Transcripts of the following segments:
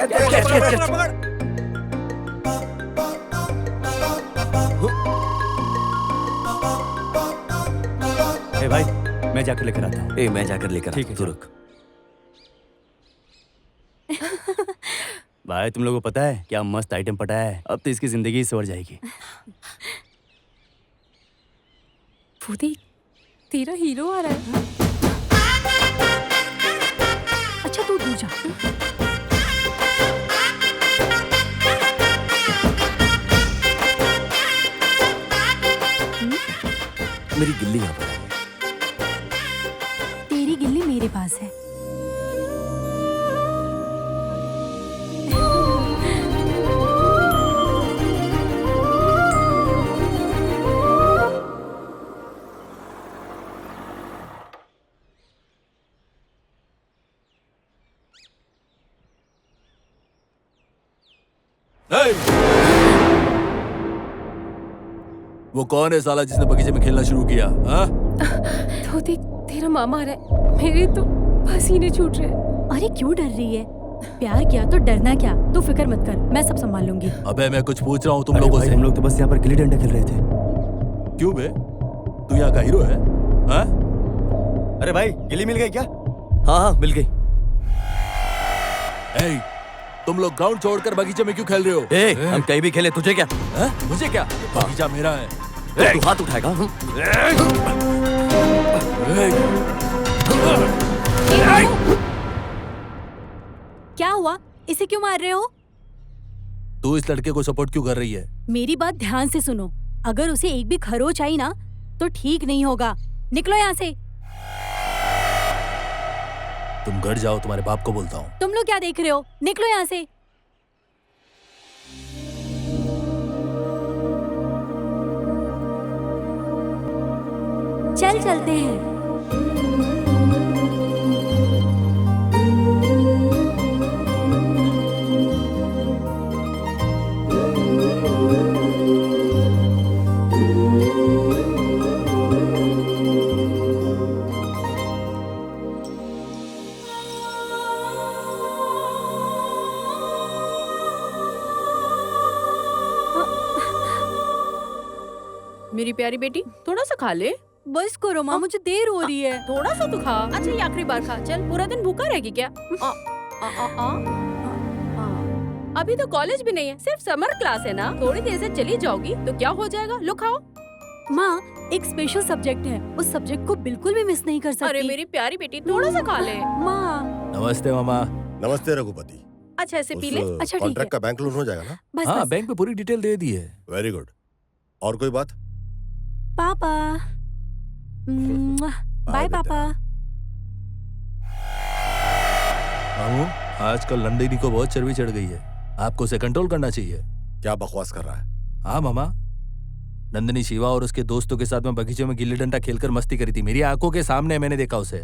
ए भाई, मैं जाकर लेकर आता हूँ। मैं जाकर लेकर ठीक है, तू रुक। भाई तुम लोगों को पता है क्या मस्त आइटम पटाया है, अब तो इसकी जिंदगी ही सवर जाएगी। फूदी, तेरा हीरो आ रहा है। अच्छा तू दूर जा। मेरी गिल्ली यहाँ पर है। तेरी गिल्ली मेरे पास है। वो कौन है साला जिसने बगीचे में खेलना शुरू किया? हाँ? तो देख, तेरा मामा आ रहा है। मेरे तो पसीने छूट रहे हैं। अरे क्यों डर रही है? प्यार किया तो डरना क्या? तू फिक्र मत कर, मैं सब संभाल लूंगी। अबे मैं कुछ पूछ रहा हूँ तुम लोगों से। हम लोग तो बस यहाँ पर गिल्ली डंडा खेल रहे थे। क्यों बे? तू यहाँ का हीरो है? हाँ? अरे भाई, गिल्ली मिल गई क्या? हाँ मिल गई। तुम लोग ग्राउंड छोड़कर बगीचे में क्यों खेल रहे हो? हम कहीं भी खेले, तुझे क्या? मुझे क्या? बगीचा मेरा है। तू हाथ उठाएगा? क्या हुआ? इसे क्यों मार रहे हो? तू इस लड़के को सपोर्ट क्यों कर रही है? मेरी बात ध्यान से सुनो। अगर उसे एक भी खरोच आई ना तो ठीक नहीं होगा। निकलो यहाँ से। तुम घर जाओ, तुम्हारे बाप को बोलता हूँ। तुम लोग क्या देख रहे हो? निकलो यहाँ से। चल चलते हैं। मेरी प्यारी बेटी, थोड़ा सा खा ले। बस करो माँ, मुझे देर हो रही है। थोड़ा सा तो खा। अच्छा ये आखिरी बार खा। चल, पूरा दिन भूखा रहेगी क्या? अभी तो कॉलेज भी नहीं है, सिर्फ समर क्लास है ना। थोड़ी देर से चली जाओगी तो क्या हो जाएगा? लो खाओ। माँ, एक स्पेशल सब्जेक्ट है, उस सब्जेक्ट को बिल्कुल भी मिस नहीं कर सकती। अरे मेरी प्यारी बेटी, थोड़ा सा खा ले। माँ। नमस्ते मामा। नमस्ते रघुपति। अच्छा ऐसे पी ले। अच्छा ठीक कॉन्ट्रैक्ट है। का बैंक लोन हो जाएगा ना? बस हाँ, बस। बैंक में पूरी डिटेल दे दी है। Very good. और कोई बात? पापा। बाय पापा। मामू, आजकल नंदिनी को बहुत चर्बी चढ़ गई है, आपको उसे कंट्रोल करना चाहिए। क्या बकवास कर रहा है? हाँ मामा, नंदिनी शिवा और उसके दोस्तों के साथ में बगीचे में गिल्ली डंडा खेलकर मस्ती करी थी। मेरी आंखों के सामने मैंने देखा उसे।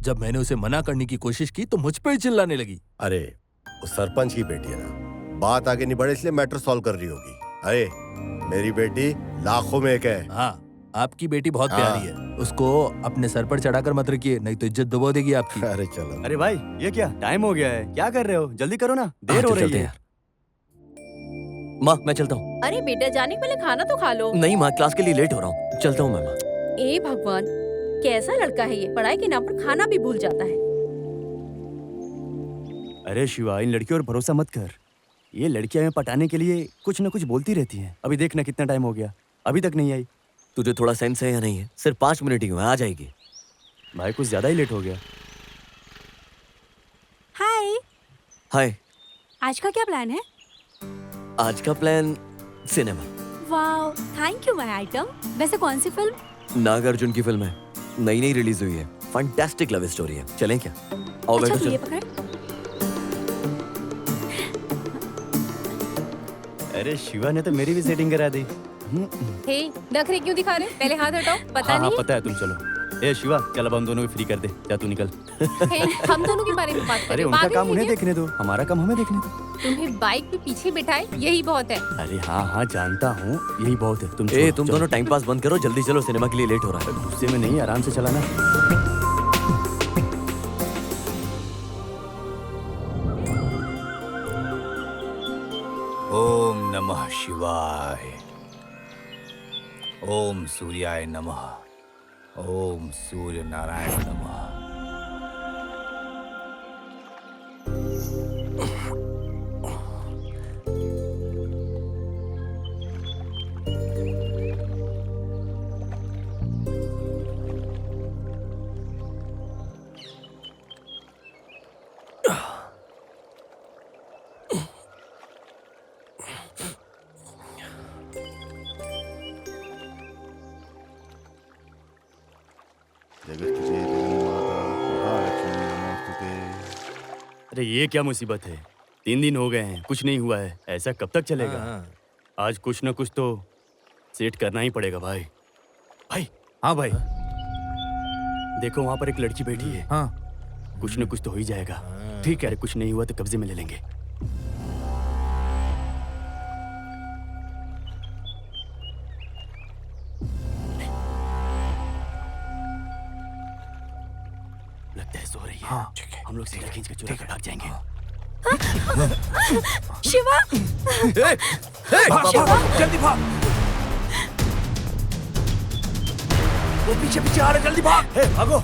जब मैंने उसे मना करने की कोशिश की तो मुझ पे ही चिल्लाने लगी। अरे वो सरपंच की बेटी है ना, बात आगे नहीं बढ़े इसलिए मैटर सॉल्व कर रही होगी। अरे मेरी बेटी लाखों में एक है। हाँ, आपकी बेटी बहुत हाँ। प्यारी है, उसको अपने सर पर चढ़ाकर मत रखिए, नहीं तो इज्जत डुबो देगी आपकी। अरे चलो। अरे भाई, ये क्या टाइम हो गया है? क्या कर रहे हो? जल्दी करो ना, देर हो रही है। माँ मैं चलता हूँ। अरे बेटा, जाने के पहले खाना तो खा लो। नहीं माँ, क्लास के लिए लेट हो रहा हूँ, चलता हूँ मैं माँ। ए भगवान, कैसा लड़का है ये, पढ़ाई के नाम पर खाना भी भूल जाता है। अरे शिवा, इन लड़कियों पर भरोसा मत कर। ये लड़कियां हमें पटाने के लिए कुछ न कुछ बोलती रहती हैं। अभी देखना कितना टाइम हो गया, अभी तक नहीं आई। तुझे थोड़ा सेंस है या नहीं है? सिर्फ 5 मिनट ही हुए, आ जाएगी। भाई कुछ ज्यादा ही लेट हो गया। हाय। हाय। आज का क्या प्लान है? आज का plan cinema. Wow, thank you my item. वैसे कौन सी फिल्म? नागार्जुन की फिल्म है, नई नई रिलीज हुई है, फैंटास्टिक लव स्टोरी है। चलें क्या? आओ अच्छा बैठो तू ये चलो। पकड़। अरे शिवा ने तो मेरी भी सेटिंग करा दी। हे, नखरे क्यों दिखा रहे? पहले हाथ हटाओ। पता हाँ, नहीं। पता है, तुम चलो। ए शिवा, चल अब हम दोनों को फ्री कर दे, जा तू निकल। हे, हम दोनों के बारे में बात कर अरे रहे हो। उनका पागल काम है उन्हें क्या? देखने दो, हमारा काम हमें देखने दो। तुम्हें बाइक पे पीछे बिठाए यही बहुत है। अरे हाँ हाँ जानता हूँ, यही बहुत है। तुम तुम दोनों टाइम पास बंद करो, जल्दी चलो, सिनेमा के लिए लेट हो रहा है। गुस्से में नहीं, आराम से चलाना। नमः शिवाय। ओम सूर्याय नमः। ओम सूर्य नारायण नमः। अरे ये क्या मुसीबत है? 3 दिन हो गए हैं, कुछ नहीं हुआ है। ऐसा कब तक चलेगा? आज कुछ ना कुछ तो सेट करना ही पड़ेगा भाई। भाई, हाँ भाई। देखो वहां पर एक लड़की बैठी है। हाँ कुछ ना कुछ तो हो ही जाएगा। ठीक है, अरे कुछ नहीं हुआ तो कब्जे में ले लेंगे। लगता है सो रही है। हाँ, ठीक है, हम लोग सीधा खींच के चुरा के भाग जाएंगे। शिवा, जल्दी भाग। वो पीछे पीछे आ रहा, जल्दी भाग। भागो।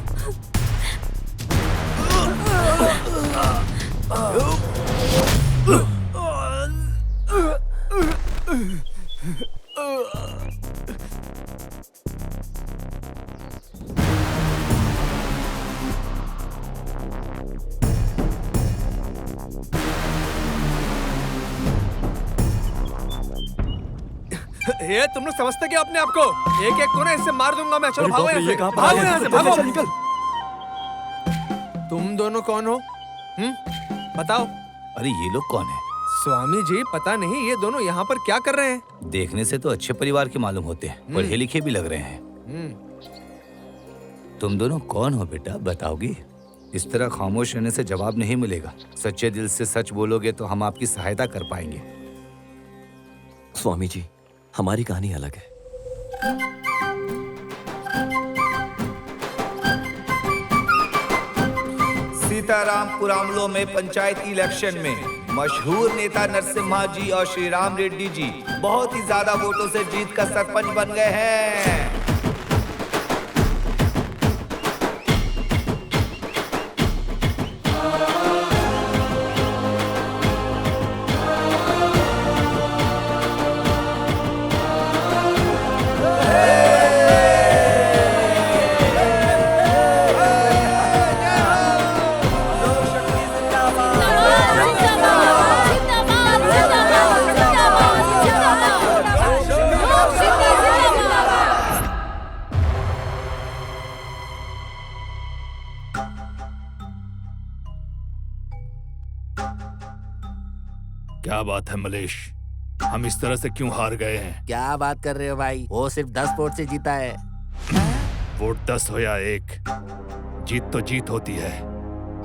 ये तुम लोग समझते क्या अपने आप को? एक एक को ना इससे मार दूंगा मैं। चलो अरे भागो बाप रे, यहाँ ये से, कहाँ पर भागो आ गया? यहाँ से, चल, भागो। चल, निकल। तुम दोनों कौन हो? बताओ। अरे ये लोग कौन है? स्वामी जी पता नहीं ये दोनों यहाँ पर क्या कर रहे हैं। देखने से तो अच्छे परिवार के मालूम होते हैं, पढ़े लिखे भी लग रहे हैं। तुम दोनों कौन हो बेटा, बताओगी? इस तरह खामोश रहने से जवाब नहीं मिलेगा। सच्चे दिल से सच बोलोगे तो हम आपकी सहायता कर पाएंगे। स्वामी जी, हमारी कहानी अलग है। सीतारामपुर आमलो में पंचायती इलेक्शन में मशहूर नेता नरसिम्हा जी और श्री राम रेड्डी जी बहुत ही ज्यादा वोटों से जीत कर सरपंच बन गए हैं। क्या बात है मलेश, हम इस तरह से क्यों हार गए हैं? क्या बात कर रहे हो भाई? वो सिर्फ 10 वोट से जीता है। वोट 10 हो या 1, जीत तो जीत होती है।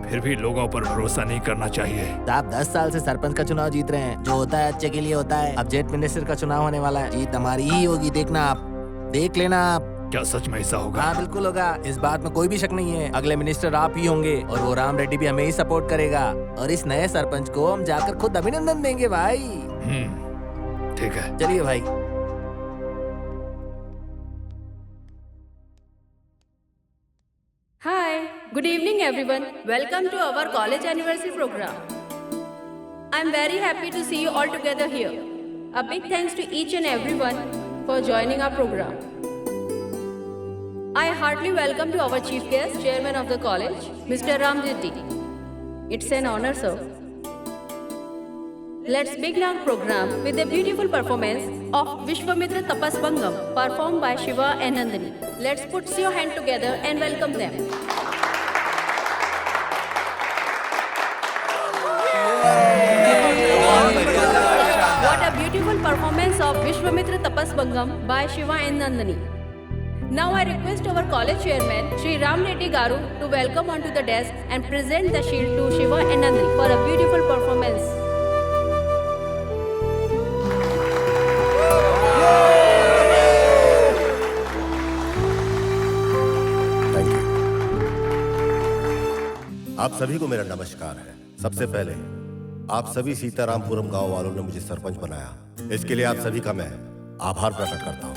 फिर भी लोगों पर भरोसा नहीं करना चाहिए। आप 10 साल से सरपंच का चुनाव जीत रहे हैं। जो होता है अच्छे के लिए होता है। अब जेट मिनिस्टर का चुनाव होने वाला है, जीत हमारी ही होगी। देखना आप, देख लेना आप। क्या सच में ऐसा होगा? हाँ बिल्कुल होगा, इस बात में कोई भी शक नहीं है। अगले मिनिस्टर आप ही होंगे और वो राम रेड्डी भी हमें ही सपोर्ट करेगा। और इस नए सरपंच को हम जाकर खुद अभिनंदन देंगे भाई। ठीक है, चलिए भाई। Hi, good evening everyone. Welcome to our college anniversary program. I'm very happy to see you all together here. A big thanks to each and everyone for joining our program. I heartily welcome to our chief guest, chairman of the college, Mr. Ram Reddy. It's an honor, sir. Let's begin our program with a beautiful performance of Vishwamitra Tapasbangam performed by Shiva and Nandini. Let's put your hand together and welcome them. What a beautiful performance of Vishwamitra Tapasbangam by Shiva and Nandini. Now I request our college chairman, Shri Ram Reddy Garu, to welcome onto the desk and present the shield to Shiva and Nandini for a beautiful performance. Thank you. आप सभी को मेरा नमस्कार है। सबसे पहले आप सभी सीतारामपुरम गांव वालों ने मुझे सरपंच बनाया। इसके लिए आप सभी का मैं आभार प्रकट करता हूं।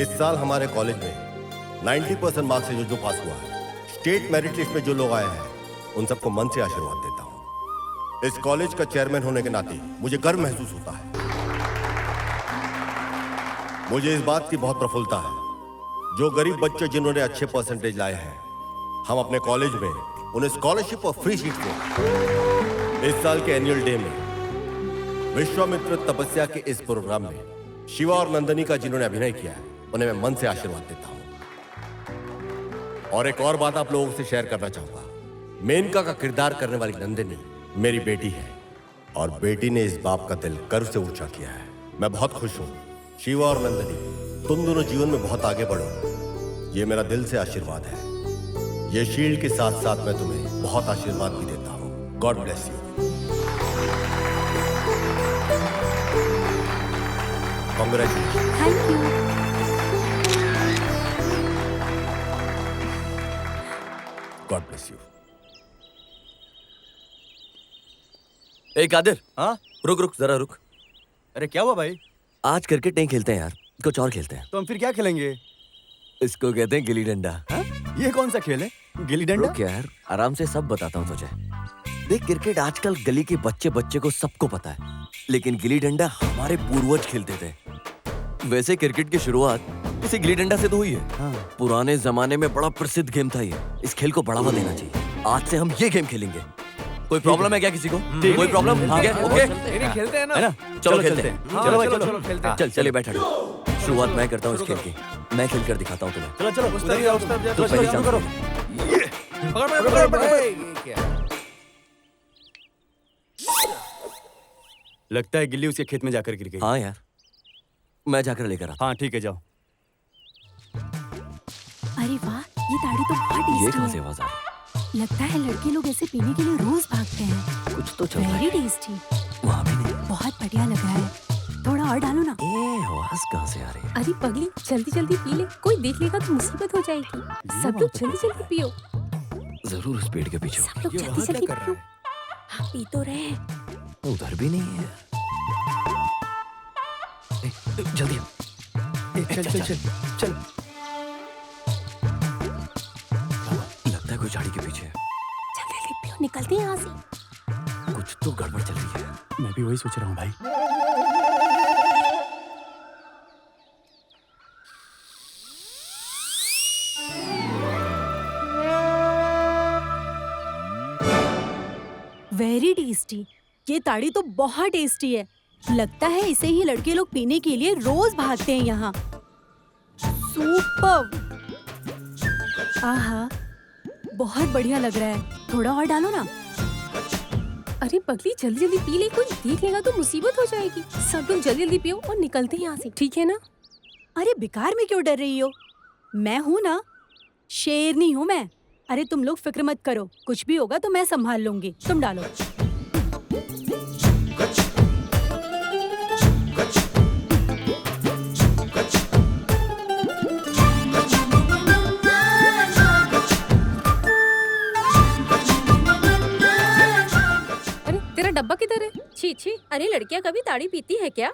इस साल हमारे कॉलेज में 90% मार्क्स से जो पास हुआ है, स्टेट मेरिट लिस्ट में जो लोग आए हैं, उन सबको मन से आशीर्वाद देता हूं। इस कॉलेज का चेयरमैन होने के नाते मुझे गर्व महसूस होता है। मुझे इस बात की बहुत प्रफुल्लता है, जो गरीब बच्चे जिन्होंने अच्छे परसेंटेज लाए हैं, हम अपने कॉलेज में उन्हें स्कॉलरशिप और फ्री सीट दें। इस साल के एनुअल डे में विश्वामित्र तपस्या के इस प्रोग्राम में शिवा और नंदनी का जिन्होंने अभिनय किया है, उन्हें मैं मन से आशीर्वाद देता हूं। और एक और बात आप लोगों से शेयर करना चाहूंगा। मेनका का किरदार करने वाली नंदनी मेरी बेटी है, और बेटी ने इस बाप का दिल गर्व से ऊंचा किया है। मैं बहुत खुश हूं। शिवा और नंदनी, तुम दोनों जीवन में बहुत आगे बढ़ो, ये मेरा दिल से आशीर्वाद है। ये शील्ड के साथ साथ मैं तुम्हें बहुत आशीर्वाद भी देता हूं। God bless you. Congratulation. Thank you. God bless you. ए कादिर, हाँ रुक रुक जरा रुक। अरे क्या हुआ भाई? आज क्रिकेट नहीं खेलते हैं यार, कुछ और खेलते हैं। तो हम फिर क्या खेलेंगे? इसको कहते हैं गिल्ली डंडा। ये कौन सा खेल है? गिल्ली डंडा? रुक यार, आराम से सब बताता हूँ तुझे। देख, क्रिकेट आजकल गली के बच्चे बच्चे को सबको पता है, लेकिन गिल्ली डंडा हमारे पूर्वज खेलते थे। वैसे क्रिकेट की शुरुआत इसी गिल्ली डंडा से तो हुई है। हाँ। पुराने जमाने में बड़ा प्रसिद्ध गेम था ये। इस खेल को बढ़ावा देना चाहिए। आज से हम ये गेम खेलेंगे। कोई प्रॉब्लम है क्या किसी को? कोई प्रॉब्लम? ठीक है, ओके। नहीं, खेलते हैं ना? है ना? चलो खेलते हैं। हाँ, चलो भाई, चलो चलो। खेलते हैं। चल चलिए बैठ हटो। शुरुआत मैं करता हूँ इस खेल की। मैं खेल कर दिखाता हूँ तुम्हें। चलो चलो, उस तरफ जाओ, उस तरफ जाओ, तो उस पहली तरफ चांस करो। पकड़। ये क्या? लगता है गिल्ली उसके खेत में जाकर गिर गई। हाँ यार, मैं जाकर लेकर आता हाँ ठीक है, जाओ। अरे वाह, ये ताड़ी तो बहुत हूँ। ये टेस्टी कहाँ से है। आवाज आ रही लगता है लड़के लोग ऐसे पीने के लिए रोज भागते हैं। है? कुछ तो चल रहा है। Very tasty. वहाँ भी नहीं। बहुत बढ़िया लग रहा है। थोड़ा और डालो ना। ये आवाज कहाँ से आ रही है? अरे पगली, जल्दी जल्दी पी ले, कोई देख लेगा तो मुसीबत हो जाएगी। सब लोग जल्दी जल्दी पियो। जरूर उस पेड़ के पीछे सब लोग ये जल्दी वहाँ क्या जल्दी कर रहा पियो। है? हाँ, पी तो रहे हैं। होगी। उधर भी नहीं है। जल्दी आ। चल चल चल चल। लगता है कोई झाड़ी के पीछे है। जल्दी जल्दी पियो, निकलते हैं यहाँ से। कुछ तो गड़बड़ चल रही है। मैं भी वही सोच रहा हूँ भाई। Very tasty. ये ताड़ी तो बहुत टेस्टी है। लगता है इसे ही लड़के लोग पीने के लिए रोज भागते हैं यहाँ। सुपर। आहा, बहुत बढ़िया लग रहा है। थोड़ा और डालो ना। अरे पगली, जल्दी जल्दी पी ले, कोई देख लेगा तो मुसीबत हो जाएगी। सब लोग जल्दी जल्दी पियो और निकलते हैं यहाँ से, ठीक है ना? अरे बेकार में क्यों डर रही हो? मैं हूँ ना, शेरनी हूँ मैं। अरे तुम लोग फिक्र मत करो, कुछ भी होगा तो मैं संभाल लूंगी। तुम डालो। अरे तेरा डब्बा किधर है? छी छी, अरे लड़कियां कभी ताड़ी पीती है क्या?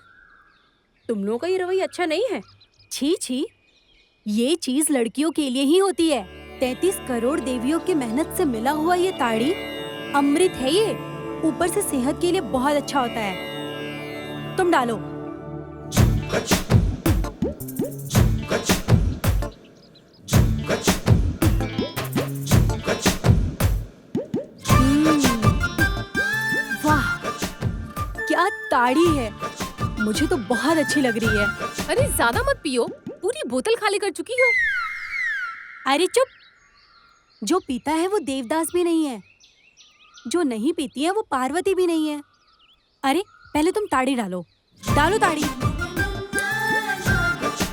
तुम लोगों का ये रवैया अच्छा नहीं है। छी छी, ये चीज लड़कियों के लिए ही होती है। 33 करोड़ देवियों की मेहनत से मिला हुआ ये ताड़ी अमृत है। ये ऊपर से सेहत के लिए बहुत अच्छा होता है। तुम डालो। वाह, क्या ताड़ी है। मुझे तो बहुत अच्छी लग रही है। अरे ज्यादा मत पियो, पूरी बोतल खाली कर चुकी हो। अरे चुप। जो पीता है वो देवदास भी नहीं है, जो नहीं पीती है वो पार्वती भी नहीं है। अरे पहले तुम ताड़ी डालो। डालो ताड़ी।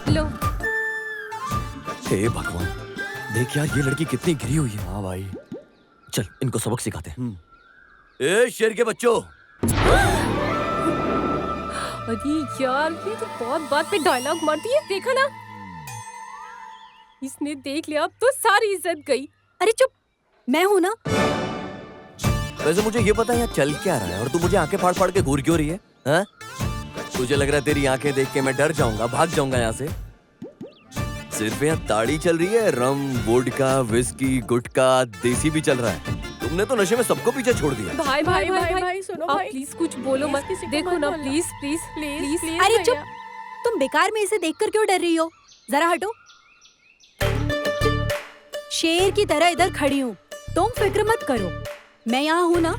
लो। हे भगवान, देख यार ये लड़की कितनी गिरी हुई है। हाँ भाई। चल इनको सबक सिखाते हैं। ए शेर के बच्चों, अरे यार, ये तो बहुत बात पे डायलॉग मारती है। देखा ना, इसने देख लिया, अब तो सारी इज्जत गई। अरे चुप, मैं हूं ना। वैसे मुझे ये पता है यहाँ चल क्या रहा है और तू मुझे आंखें फाड़ फाड़ के घूर क्यों रही है? हाँ? तुझे लग रहा है तेरी आंखें देख के मैं डर जाऊंगा, भाग जाऊंगा यहाँ से? सिर्फ यहाँ ताड़ी चल रही है, रम, वोडका, विस्की, गुटखा, देसी भी चल रहा है। तुमने तो नशे में सबको पीछे छोड़ दिया। भाई भाई भाई भाई सुनो भाई, प्लीज कुछ बोलो मत, देखो ना प्लीज प्लीज प्लीज। अरे चुप, तुम बेकार में इसे देखकर क्यों डर रही हो? जरा हटो। शेर की तरह इधर खड़ी हूँ, तुम फिक्र मत करो, मैं यहाँ हूँ ना।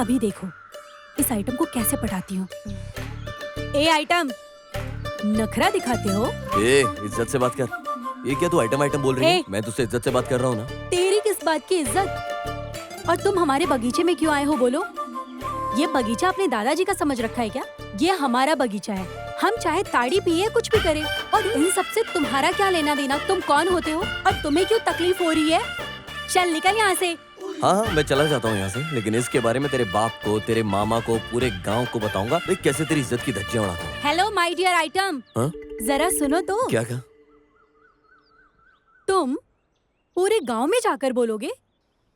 अभी देखो इस आइटम को कैसे पटाती हूँ। ए आइटम, नखरा दिखाते हो? ए, इज्जत से बात कर। ये क्या तू आइटम आइटम बोल रही है? मैं तुझसे इज्जत से बात कर रहा हूँ ना। तेरी किस बात की इज्जत? और तुम हमारे बगीचे में क्यों आए हो बोलो? ये बगीचा अपने दादाजी का समझ रखा है क्या? ये हमारा बगीचा है, हम चाहे ताड़ी पिए कुछ भी करें, और इन सब से तुम्हारा क्या लेना देना? तुम कौन होते हो और तुम्हें क्यों तकलीफ हो रही है? चल निकल यहाँ से। हाँ, मैं चला जाता हूँ यहाँ से, लेकिन इसके बारे में तेरे बाप को, तेरे मामा को, पूरे गांव को बताऊंगा भाई कैसे तेरी इज्जत की धज्जियां उड़ाता हूँ। हेलो माय डियर आइटम, जरा सुनो तो। क्या कहा? तुम पूरे गांव में जाकर बोलोगे?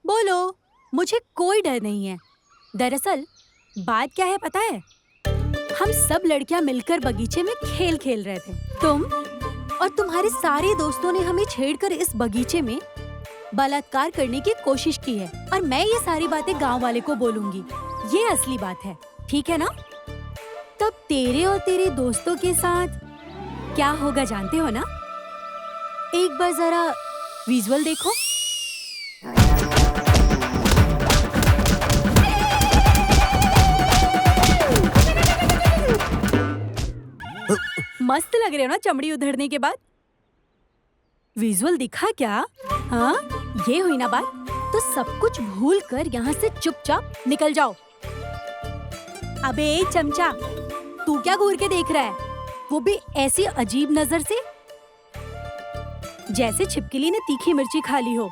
बोलो, मुझे कोई डर नहीं है। दरअसल बात क्या है पता है? हम सब लड़कियां मिलकर बगीचे में खेल खेल रहे थे। तुम और तुम्हारे सारे दोस्तों ने हमें छेड़कर इस बगीचे में बलात्कार करने की कोशिश की है, और मैं ये सारी बातें गांव वाले को बोलूंगी। ये असली बात है, ठीक है ना? तब तेरे और तेरे दोस्तों के साथ क्या होगा जानते हो ना? एक बार जरा विजुअल देखो। मस्त लग रहे हो ना चमड़ी उधड़ने के बाद? विजुअल दिखा क्या? हाँ, ये हुई ना बात। तो सब कुछ भूल कर यहाँ से चुपचाप निकल जाओ। अबे चमचा, तू क्या घूर के देख रहा है? वो भी ऐसी अजीब नजर से, जैसे छिपकली ने तीखी मिर्ची खा ली हो।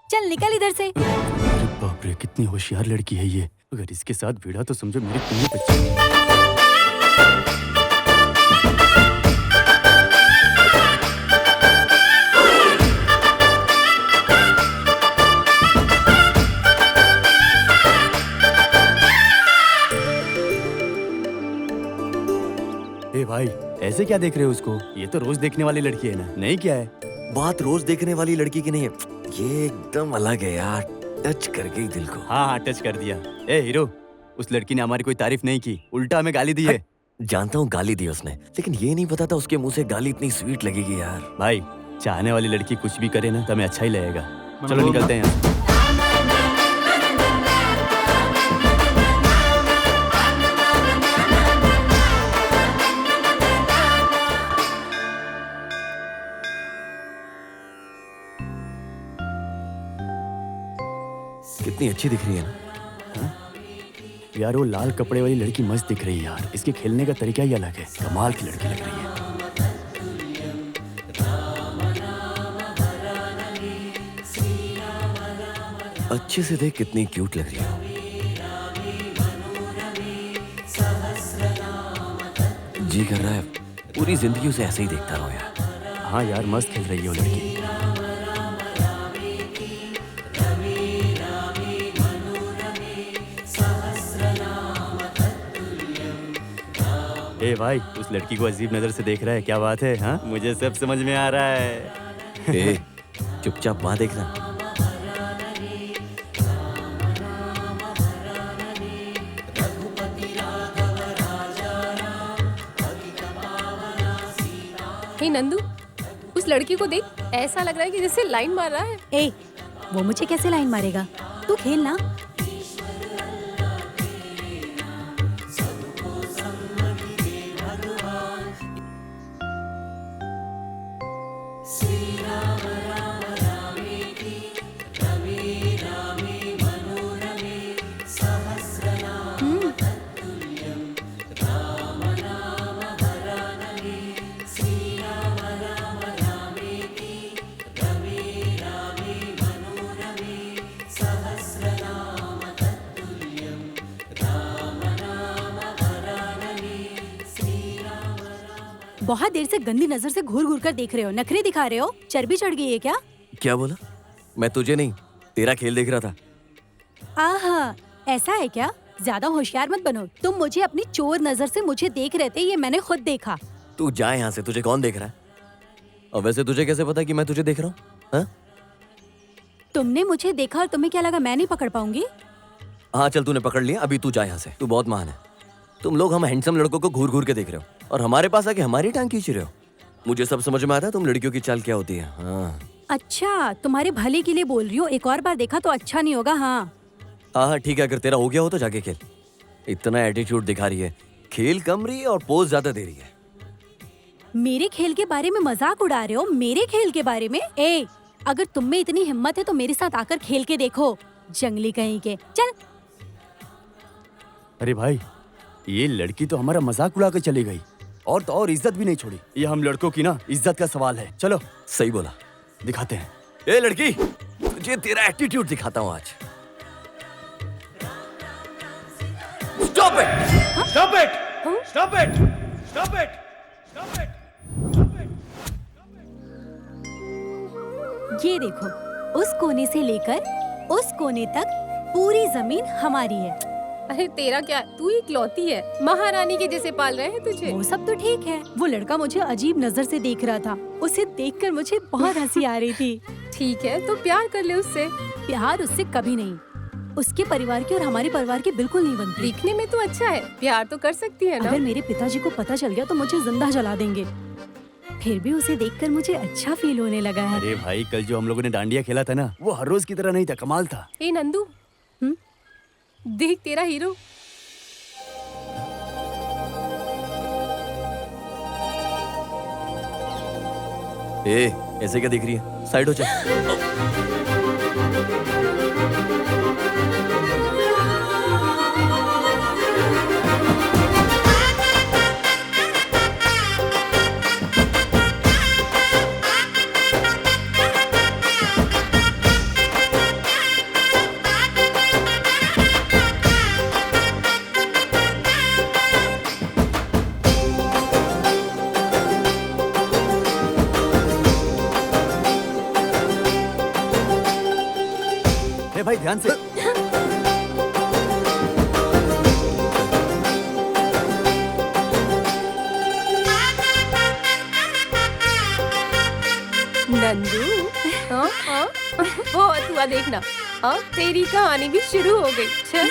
चल निकल इधर से। बाप रे, कितनी होशियार लड़की है ये। अगर इसके साथ भिड़ा तो समझो मेरे कुएं पे चल। ए भाई, ऐसे क्या देख रहे हो उसको? ये तो रोज देखने वाली लड़की है ना? नहीं क्या है? बात रोज देखने वाली लड़की की नहीं है, ये एकदम अलग है यार, टच कर गई दिल को। हाँ हाँ, टच कर दिया। ए हीरो, उस लड़की ने हमारी कोई तारीफ नहीं की, उल्टा हमें गाली दी है। जानता हूँ गाली दी उसने, लेकिन ये नहीं पता था उसके मुंह से गाली इतनी स्वीट लगेगी यार। भाई, चाहने वाली लड़की कुछ भी करे ना तो हमें अच्छा ही लगेगा। चलो निकलते हैं यहाँ। कितनी अच्छी दिख रही है ना? यार वो लाल कपड़े वाली लड़की मस्त दिख रही है यार। इसके खेलने का तरीका ही अलग है, कमाल की लड़की लग रही है। अच्छे से देख कितनी क्यूट लग रही है। जी कर रहा है पूरी जिंदगी उसे ऐसे ही देखता रहो यार। हाँ यार, मस्त खेल रही है वो लड़की। ए भाई, उस लड़की को अजीब नजर से देख रहा है, क्या बात है? हाँ, मुझे सब समझ में आ रहा है। ए, चुपचाप वहां देखना। हे नंदू, उस लड़की को देख, ऐसा लग रहा है कि जैसे लाइन मार रहा है। ए, वो मुझे कैसे लाइन मारेगा? तू खेल ना। बहुत देर से गंदी नजर से घूर घूर कर देख रहे हो, नखरे दिखा रहे हो, चर्बी चढ़ गई है क्या? क्या बोला? मैं तुझे नहीं, तेरा खेल देख रहा था। आहा, ऐसा है क्या? ज्यादा होशियार मत बनो। तुम मुझे अपनी चोर नजर से मुझे देख रहे थे, ये मैंने खुद देखा। तू जा यहाँ से, तुझे कौन देख रहा है? और वैसे तुझे कैसे पता कि मैं तुझे देख रहा हूँ? हाँ? तुमने मुझे देखा और तुम्हें क्या लगा मैं नहीं पकड़ पाऊंगी? हाँ चल, तूने पकड़ लिया, अभी तू जा यहाँ से। तू बहुत महान है। तुम लोग हम हैंडसम लड़कों को घूर घूर के देख रहे हो और हमारे पास आके हमारी टांग खींच रहे हो। मुझे सब समझ में आता है तुम लड़कियों की चाल क्या होती है। हाँ अच्छा, तुम्हारे भले के लिए बोल रही हो। एक और बार देखा तो अच्छा नहीं होगा। हाँ हाँ ठीक है, अगर तेरा हो गया हो तो जाके खेल। इतना एटीट्यूड दिखा रही है, खेल कम रही है और पोज ज्यादा दे रही है। मेरे खेल के बारे में मजाक उड़ा रहे हो? मेरे खेल के बारे में? ए, अगर तुम में इतनी हिम्मत है तो मेरे साथ आकर खेल के देखो, जंगली कहीं के। चल। अरे भाई, ये लड़की तो हमारा मजाक उड़ा के चली गई और तो और इज्जत भी नहीं छोड़ी। ये हम लड़कों की ना इज्जत का सवाल है। चलो सही बोला, दिखाते हैं। ए लड़की, तुझे तेरा एटीट्यूड दिखाता हूँ आज। Stop it! Stop it! Stop it! Stop it! Stop it! ये देखो, उस कोने से लेकर उस कोने तक पूरी जमीन हमारी है। अरे तेरा क्या, तू इकलौती है, महारानी के जैसे पाल रहे हैं तुझे। वो सब तो ठीक है। वो लड़का मुझे अजीब नजर से देख रहा था, उसे देखकर मुझे बहुत हंसी आ रही थी। ठीक है तो प्यार कर ले उससे। प्यार उससे कभी नहीं, उसके परिवार की और हमारे परिवार की बिल्कुल नहीं बनती। दिखने में तो अच्छा है, प्यार तो कर सकती है ना। अगर मेरे पिताजी को पता चल गया तो मुझे जिंदा जला देंगे। फिर भी उसे देखकर मुझे अच्छा फील होने लगा है। अरे भाई, कल जो हम लोगों ने डांडिया खेला था ना, वो हर रोज की तरह नहीं था, कमाल था। ए नंदू, देख तेरा हीरो। ए, ऐसे क्या देख रही है? साइड हो जा। ए भाई, ध्यान से। नंदू, हाँ हाँ, वो तू देखना, हाँ तेरी कहानी भी शुरू हो गई। चल।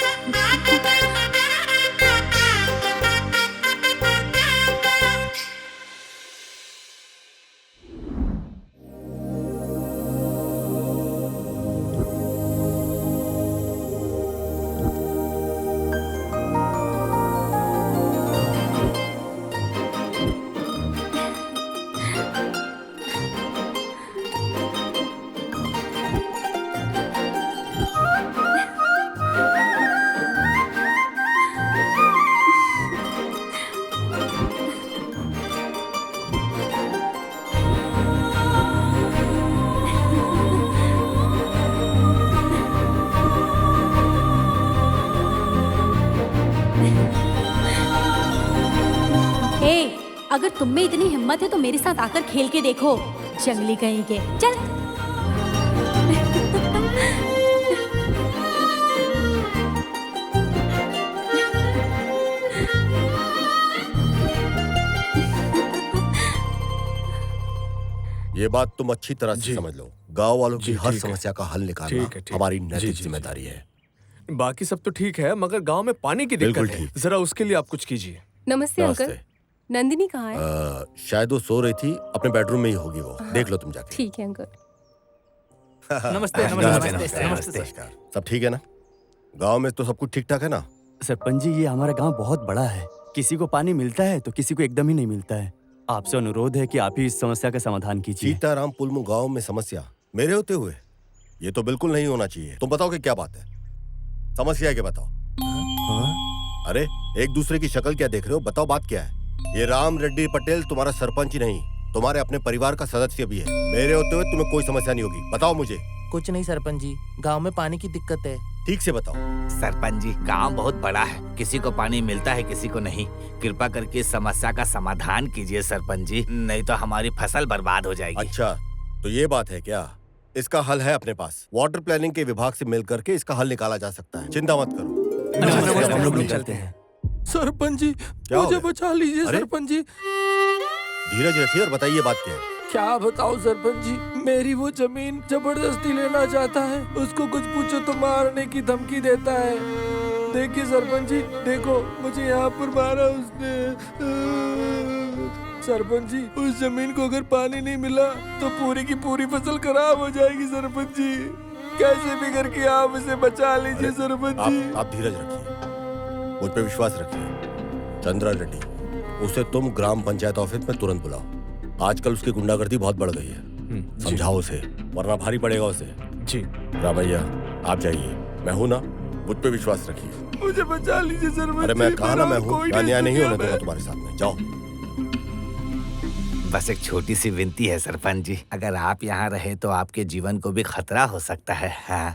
अगर तुम में इतनी हिम्मत है तो मेरे साथ आकर खेल के देखो, जंगली कहीं के। चल। ये बात तुम अच्छी तरह से समझ लो। गांव वालों की हर ठीक है। समस्या का हल निकालना ठीक है। हमारी जी, नैतिक जी, जिम्मेदारी है। बाकी सब तो ठीक है, मगर गांव में पानी की दिक्कत बिल्कुल है। ठीक। जरा उसके लिए आप कुछ कीजिए। नमस्ते अंकल। नमस्ते। नंदिनी कहाँ है? शायद वो सो रही थी, अपने बेडरूम में ही होगी वो। देख लो तुम जाके। ठीक है अंकल। नमस्ते नमस्ते, नमस्ते नमस्कार। सब ठीक है ना? गांव में तो सब कुछ ठीक ठाक है ना? सरपंच जी, ये हमारा गांव बहुत बड़ा है। किसी को पानी मिलता है तो किसी को एकदम ही नहीं मिलता है। आपसे अनुरोध है कि आप ही इस समस्या का समाधान कीजिए। सीताराम पुलमु गांव में समस्या मेरे होते हुए? ये तो बिल्कुल नहीं होना चाहिए। तुम बताओ कि क्या बात है, समस्या है क्या? बताओ। अरे एक दूसरे की शक्ल क्या देख रहे हो? बताओ बात क्या है? ये राम रेड्डी पटेल तुम्हारा सरपंच ही नहीं, तुम्हारे अपने परिवार का सदस्य भी है। मेरे होते हुए तुम्हें कोई समस्या नहीं होगी। बताओ मुझे। कुछ नहीं सरपंच जी, गांव में पानी की दिक्कत है। ठीक से बताओ। सरपंच जी, गांव बहुत बड़ा है, किसी को पानी मिलता है किसी को नहीं। कृपा करके इस समस्या का समाधान कीजिए सरपंच जी, नहीं तो हमारी फसल बर्बाद हो जाएगी। अच्छा, तो ये बात है क्या? इसका हल है अपने पास। वाटर प्लानिंग के विभाग से मिल करके इसका हल निकाला जा सकता है, चिंता मत करो। हम लोग निकलते हैं। सरपंच जी क्या हो मुझे गया? बचा लीजिए अरे? सरपंच जी। धीरज रखिए और बताइए बात क्या है। क्या बताओ सरपंच जी, मेरी वो जमीन जबरदस्ती लेना चाहता है। उसको कुछ पूछो तो मारने की धमकी देता है। देखिए सरपंच जी, देखो मुझे यहाँ पर मारा उसने। सरपंच जी, उस जमीन को अगर पानी नहीं मिला तो पूरी की पूरी फसल खराब हो जाएगी सरपंच जी। कैसे भी करके आप इसे बचा लीजिए सरपंच जी। आप धीरज रखिए, मुझ पे विश्वास रखिए। चंद्रा रेड्डी, उसे तुम ग्राम पंचायत ऑफिस में तुरंत बुलाओ। आजकल उसकी गुंडागर्दी बहुत बढ़ गई है। समझाओ उसे, वरना भारी पड़ेगा उसे। जी रामैया, आप जाइए, मैं हूं ना, मुझ पे विश्वास रखिए। मुझे बचा लीजिए सरपंच। अरे मैं जी, कहा ना, मैं मेरा हूँ, कोई अन्याय नहीं नहीं होने है। दूंगा तुम्हारे साथ में। जाओ। बस एक छोटी सी विनती है सरपंच जी, अगर आप यहाँ रहे तो आपके जीवन को भी खतरा हो सकता है। हाँ।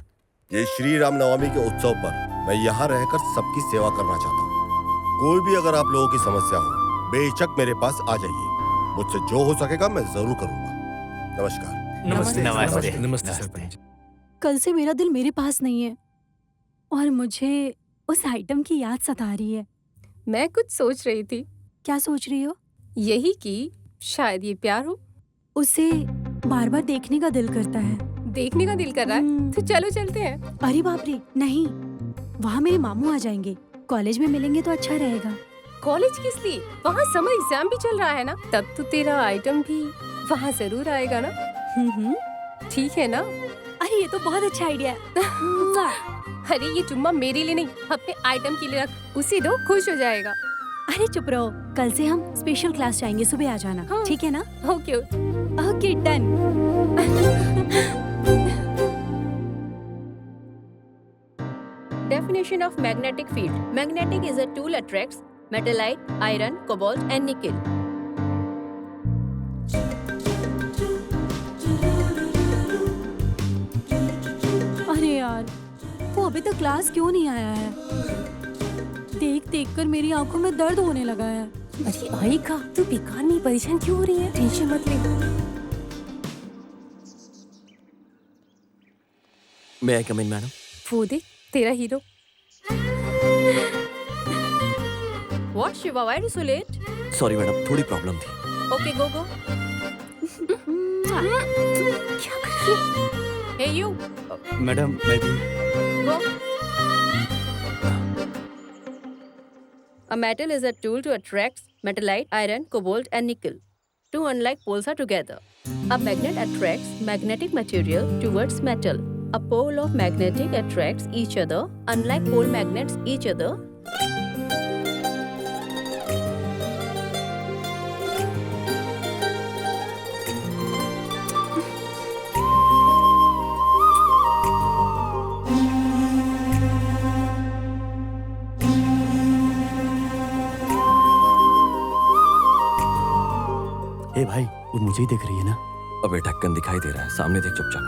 ये श्री राम नवमी के उत्सव पर मैं यहाँ रहकर सबकी सेवा करना चाहता हूँ। कोई भी अगर आप लोगों की समस्या हो, बेशक मेरे पास आ जाइए। मुझसे जो हो सकेगा मैं जरूर करूंगा। नमस्कार। नमस्ते नमस्ते। नमस्ते सरपंच। कल से मेरा दिल मेरे पास नहीं है और मुझे उस आइटम की याद सता रही है। मैं कुछ सोच रही थी। क्या सोच रही हो? यही कि शायद ये प्यार हो। उसे बार बार देखने का दिल करता है। देखने का दिल कर रहा है तो चलो चलते हैं। अरे बाप रे, नहीं, वहाँ मेरे मामू आ जाएंगे। कॉलेज में मिलेंगे तो अच्छा रहेगा। कॉलेज किस लिए? वहाँ समर एग्जाम भी चल रहा है ना, तब तो तेरा आइटम भी वहाँ जरूर आएगा ना। ठीक है ना? अरे ये तो बहुत अच्छा आइडिया है। अरे ये चुम्मा मेरे लिए नहीं, अपने आइटम के लिए रख, उसे दो, खुश हो जाएगा। अरे चुप रहो, कल से हम स्पेशल क्लास जाएंगे, सुबह आ जाना। हाँ। ठीक है ना? Okay. Okay, done. Definition of magnetic field. Magnetic is a tool attracts metallite, iron, cobalt and nickel. अरे यार, वो अभी तक क्लास क्यों नहीं आया है? देख देख कर मेरी आंखों में दर्द होने लगा है। अरे आएगा, तू बेकार में परेशान क्यों हो रही है? टेंशन मत ले। मैं आई कम इन मैडम? वो देख, तेरा hero. What Shiva? Why are you so late? Sorry madam, थोड़ी प्रॉब्लम थी। Okay, go. क्या कर रही है? Hey you, मैडम, मैं भी। go. A metal is a tool to attract metallite, iron, cobalt and nickel. Two unlike poles are together. A magnet attracts magnetic material towards metal. A pole of magnetic attracts each other. Unlike pole magnets each other. ए भाई, वो मुझे ही देख रही है ना? अबे ढक्कन दिखाई दे रहा है, सामने देख चुपचाप।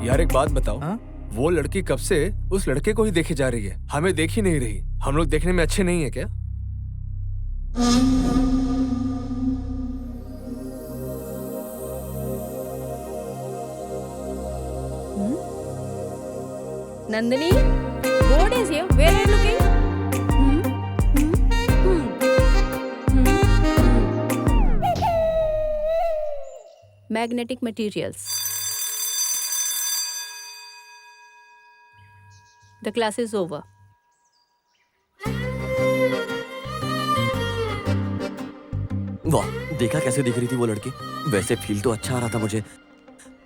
यार एक बात बताओ, हाँ? वो लड़की कब से उस लड़के को ही देखे जा रही है, हमें देख ही नहीं रही। हम लोग देखने में अच्छे नहीं है क्या? Nandini, board is here. Where are you looking? Magnetic materials. The class is over. वाह, देखा कैसे दिख रही थी वो लड़की? वैसे फील तो अच्छा आ रहा था मुझे,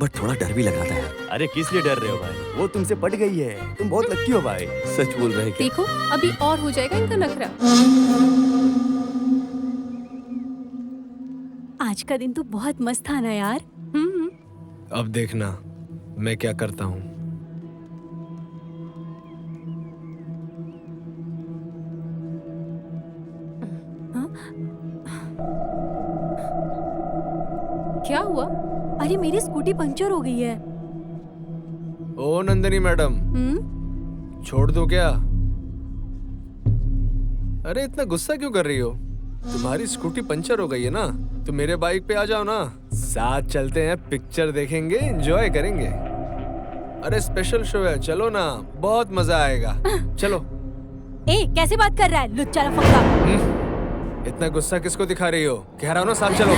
बट थोड़ा डर भी लग रहा था यार। अरे किस लिए डर रहे हो भाई? वो तुमसे पट गई है, तुम बहुत लकी हो भाई। सच बोल रहे हैं क्या? देखो, अभी और हो जाएगा इनका नखरा। आज का दिन तो बहुत मस्त था ना यार। अब देखना मैं क्या करता हूँ। क्या हुआ? अरे मेरी स्कूटी पंचर हो गई है। ओ नंदिनी मैडम, छोड़ दो क्या? अरे इतना गुस्सा क्यों कर रही हो? तुम्हारी स्कूटी पंचर हो गई है ना, तो मेरे बाइक पे आ जाओ ना, साथ चलते हैं, पिक्चर देखेंगे, एंजॉय करेंगे। अरे स्पेशल शो है, चलो ना, बहुत मजा आएगा। चलो। ए, कैसे बात कर रहा है लुच्चा लफंगा? इतना गुस्सा किसको दिखा रही हो? कह रहा हूँ ना, साथ चलो।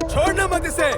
छोड़ना मत इसे।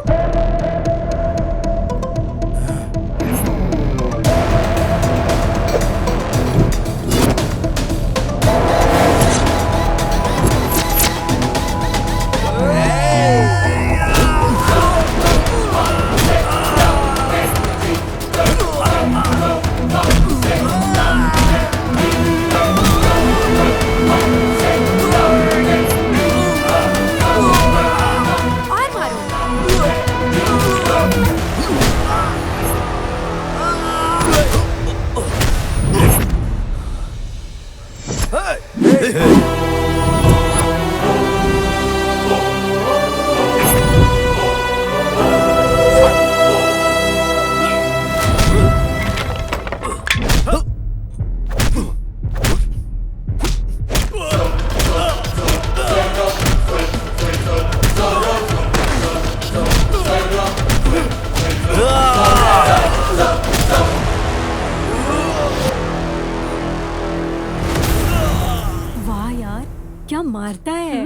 वाह यार, क्या मारता है।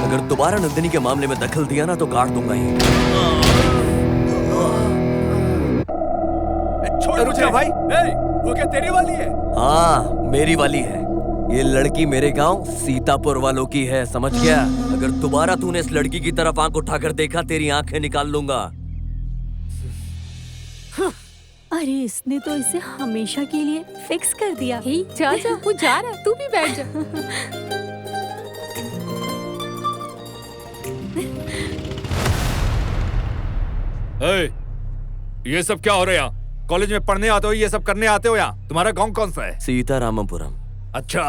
अगर दोबारा नंदिनी के मामले में दखल दिया ना तो काट दूंगा ही। छोड़ मुझे भाई। वो क्या तेरी वाली है? हाँ, मेरी वाली है। ये लड़की मेरे गांव सीतापुर वालों की है, समझ गया? अगर दोबारा तूने इस लड़की की तरफ आंख उठाकर देखा, तेरी आंखें निकाल लूंगा। अरे इसने तो इसे हमेशा के लिए फिक्स कर दिया। हे, जा जा, वो जा रहा है, तू भी बैठ जा। ये सब क्या हो रहा है यहाँ? कॉलेज में पढ़ने आते हो, ये सब करने आते हो यहाँ? तुम्हारा गांव कौन सा है? सीतारामपुरम। अच्छा।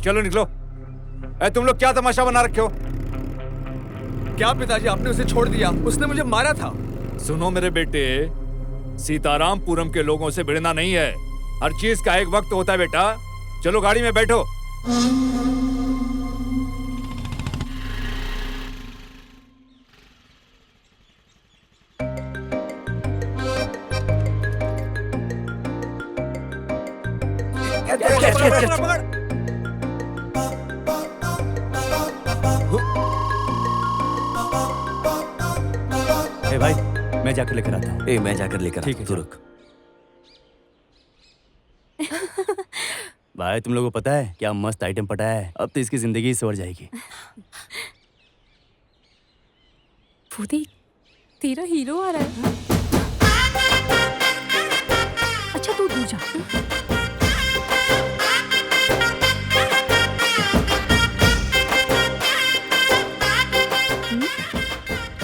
चलो निकलो। तुम लोग क्या तमाशा बना रखे हो? क्या पिताजी, आपने उसे छोड़ दिया? उसने मुझे मारा था। सुनो मेरे बेटे, सीतारामपुरम के लोगों से भिड़ना नहीं है। हर चीज का एक वक्त होता है बेटा। चलो गाड़ी में बैठो। ए भाई, मैं जाकर लेकर आता हूँ। ए, मैं जाकर लेकर ठीक है, तू रुक। भाई तुम लोगों को पता है क्या मस्त आइटम पटाया है? अब तो इसकी जिंदगी सवर जाएगी। वो देख, तेरा हीरो आ रहा है। अच्छा तू दूर जा।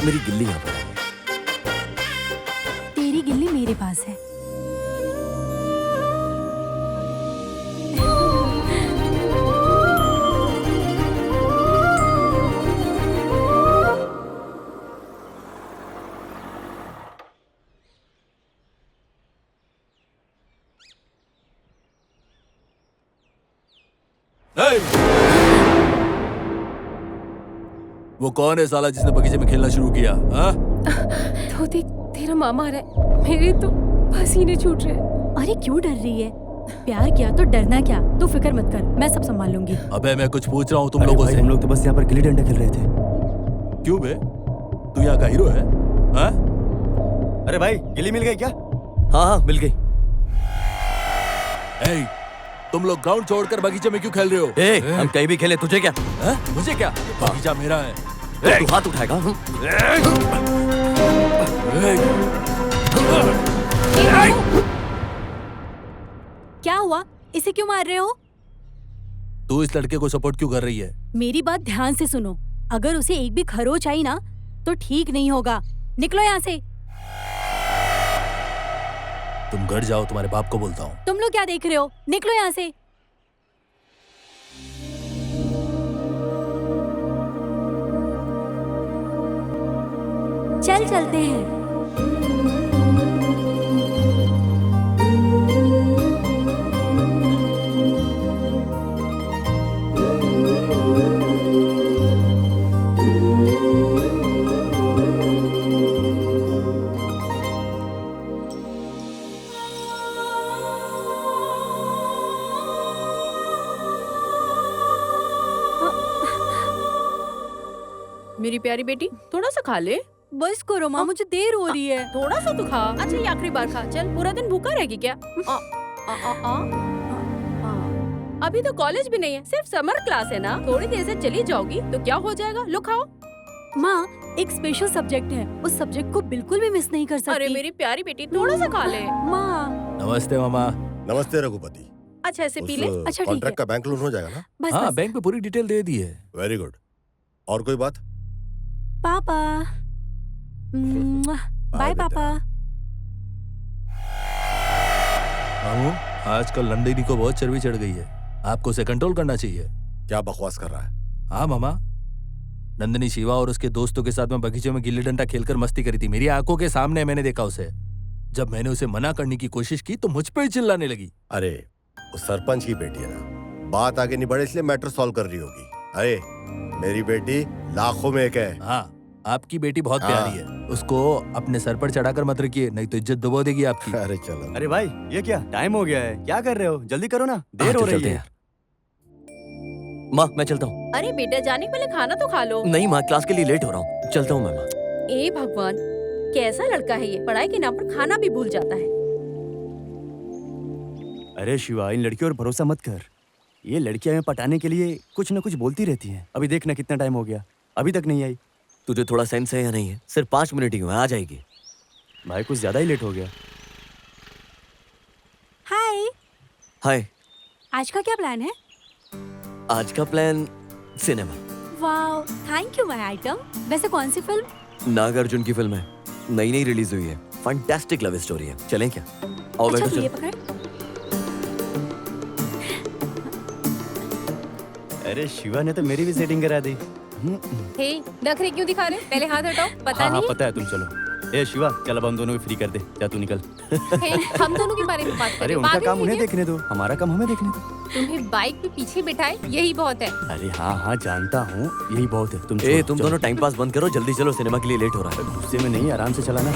मेरी गिल्ली यहाँ पर है। तेरी गिल्ली मेरे पास है। वो कौन है साला जिसने बगीचे में खेलना शुरू किया? तो देख, तेरा मामा आ रहा है। मेरे तो पसीने छूट रहे हैं। अरे क्यों डर रही है? प्यार किया तो डरना क्या? तू फिक्र मत कर, मैं सब संभाल लूंगी। अबे मैं कुछ पूछ रहा हूँ तुम लोगों से। हम लोग तो बस यहाँ पर गिल्ली डंडा खेल रहे थे। क्यों बे? तू यहाँ का हीरो है? हाँ? अरे भाई, गिल्ली मिल गई क्या? हाँ हाँ, मिल गई। तुम लोग ग्राउंड छोड़कर बगीचे में क्यों खेल रहे हो? हम कहीं भी खेले, तुझे क्या? मुझे क्या? बगीचा मेरा है। तू हाथ उठाएगा? क्या हुआ? इसे क्यों मार रहे हो? तू इस लड़के को सपोर्ट क्यों कर रही है? मेरी बात ध्यान से सुनो। अगर उसे एक भी खरोच आई ना तो ठीक नहीं होगा। निकलो यहाँ से। तुम घर जाओ, तुम्हारे बाप को बोलता हूँ। तुम लोग क्या देख रहे हो? निकलो यहाँ से। चल चलते हैं। मेरी प्यारी बेटी, थोड़ा सा खा ले। बस करो माँ, मुझे देर हो रही है। थोड़ा सा तो खा। अच्छा, ये आखिरी बार खा। चल, पूरा दिन भूखा रहेगी क्या? आ, आ, आ, आ, आ। अभी तो कॉलेज भी नहीं है, सिर्फ समर क्लास है ना। थोड़ी देर से चली जाओगी तो क्या हो जाएगा? लो खाओ। माँ, एक स्पेशल सब्जेक्ट है, उस सब्जेक्ट को बिल्कुल भी मिस नहीं कर सकती। अरे मेरी प्यारी बेटी, थोड़ा सा खा ले। माँ। नमस्ते मामा। नमस्ते रघुपति। अच्छा, ऐसे पी ले। अच्छा, ठीक है। कॉन्ट्रैक्ट का बैंक लोन हो जाएगा ना? बस हाँ, बस। बैंक में पूरी डिटेल दे दी है। Very good. और कोई बात? पापा। बाय पापा। मामू, आजकल नंदिनी को बहुत चर्बी चढ़ गई है, आपको उसे कंट्रोल करना चाहिए। क्या बकवास कर रहा है? हाँ मामा, नंदिनी शिवा और उसके दोस्तों के साथ में बगीचे में गिल्ली डंडा खेलकर मस्ती करी थी। मेरी आंखों के सामने मैंने देखा उसे। जब मैंने उसे मना करने की कोशिश की तो मुझ पे ही चिल्लाने लगी। अरे वो सरपंच की बेटी है ना, बात आगे नहीं बढ़े इसलिए मैटर सॉल्व कर रही होगी। अरे मेरी बेटी लाखों में एक है। हाँ, आपकी बेटी बहुत प्यारी है, उसको अपने सर पर चढ़ाकर मत रखिए, नहीं तो इज्जत डुबो देगी आपकी। अरे चलो। अरे भाई, ये क्या टाइम हो गया है? क्या कर रहे हो? जल्दी करो ना, देर हो रही है। माँ, मैं चलता हूँ। अरे बेटा, जाने के पहले खाना तो खा लो। नहीं माँ, क्लास के लिए लेट हो रहा हूँ। चलता हूँ मैं माँ। ए भगवान, कैसा लड़का है ये, पढ़ाई के नाम पर खाना भी भूल जाता है। अरे शिवा, इन लड़कियों पर भरोसा मत कर। ये लड़कियां हमें पटाने के लिए कुछ न कुछ बोलती रहती हैं। अभी देखना कितना टाइम हो गया, अभी तक नहीं आई। तुझे थोड़ा सेंस है या नहीं है? सिर्फ 5 मिनट ही हुए, आ जाएगी। भाई कुछ ज्यादा ही लेट हो गया। हाय। हाय। आज का क्या प्लान है? आज का plan cinema. Wow, thank you my item. वैसे कौन सी फिल्म? नागार्जुन की फिल्म है, नई नई रिलीज हुई है। फैंटास्टिक लव स्टोरी है, चलें क्या? आओ अच्छा, बैठो, तो ये चलो। पकड़। अरे शिवा ने तो मेरी भी सेटिंग करा दी। हे, नखरे क्यों दिखा रहे? पहले हाथ हटाओ। पता हाँ नहीं पता है, तुम चलो। ए शिवा, चल अब हम दोनों को फ्री कर दे। जा तू निकल। है, हम दोनों के बारे में बात कर अरे रहे हैं। उनका पागल काम उन्हें हैं देखने दो, हमारा काम हमें देखने दो। क्या? तुम्हें बाइक पे पीछे बिठाए, यही बहुत है। अरे हाँ हाँ, जानता हूँ, यही बहुत है। तुम ए, छोड़ो, तुम चलो। दोनों टाइम पास बंद करो, जल्दी चलो, सिनेमा के लिए लेट हो रहा है। गुस्से में नहीं, आराम से चलाना।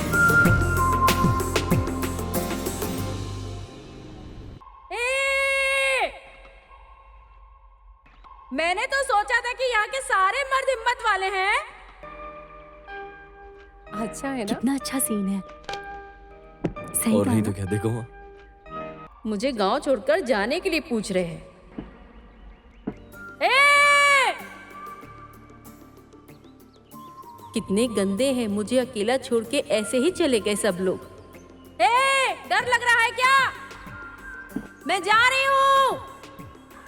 मैंने तो सोचा था कि यहाँ के सारे मर्द हिम्मत वाले हैं। अच्छा है ना? कितना अच्छा सीन है। सही और कहा नहीं ना? तो क्या, देखो। मुझे गांव छोड़कर जाने के लिए पूछ रहे हैं। ए! कितने गंदे हैं, मुझे अकेला छोड़ के ऐसे ही चले गए सब लोग। डर लग रहा है क्या? मैं जा रही हूँ।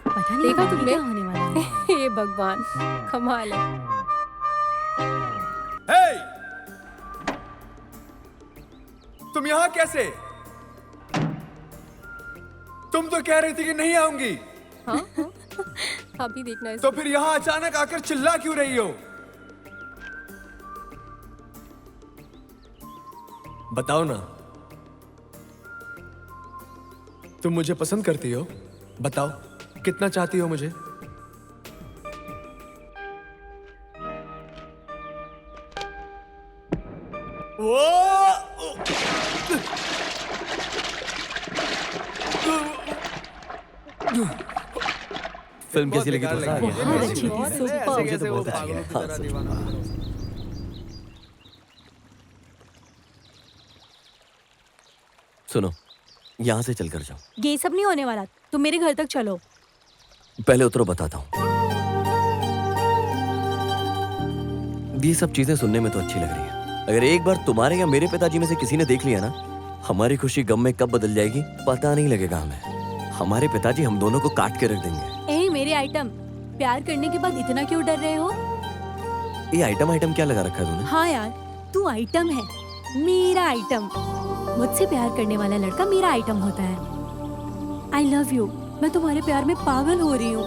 पता नहीं देखा आगे तुमने? क्या होने वाला है। हे भगवान, कमाल है। तुम यहाँ कैसे? तुम तो कह रही थी कि नहीं आऊंगी, हाँ हाँ, अभी देखना है। तो फिर यहाँ अचानक आकर चिल्ला क्यों रही हो? बताओ ना, तुम मुझे पसंद करती हो? बताओ, कितना चाहती हो मुझे? फिल्म कैसी लगी? तो बहुत अच्छी थी, सुपर। मुझे तो बहुत अच्छी लगी। हाँ, सुनो, यहाँ से चलकर जाओ। ये सब नहीं होने वाला, तुम मेरे घर तक चलो। पहले उतरो, बताता हूँ। ये सब चीजें सुनने में तो अच्छी लग रही है, अगर एक बार तुम्हारे या मेरे पिताजी में से किसी ने देख लिया ना, हमारी खुशी गम में कब बदल जाएगी पता नहीं लगेगा हमें। हमारे पिताजी हम दोनों को काट के रख देंगे। ए मेरे आइटम, प्यार करने के बाद इतना क्यों डर रहे हो? ये आइटम क्या लगा रखा है तूने? हाँ यार, तू आइटम है, मेरा आइटम। मुझसे प्यार करने वाला लड़का मेरा आइटम होता है। आई लव यू। मैं तुम्हारे प्यार में पागल हो रही हूँ।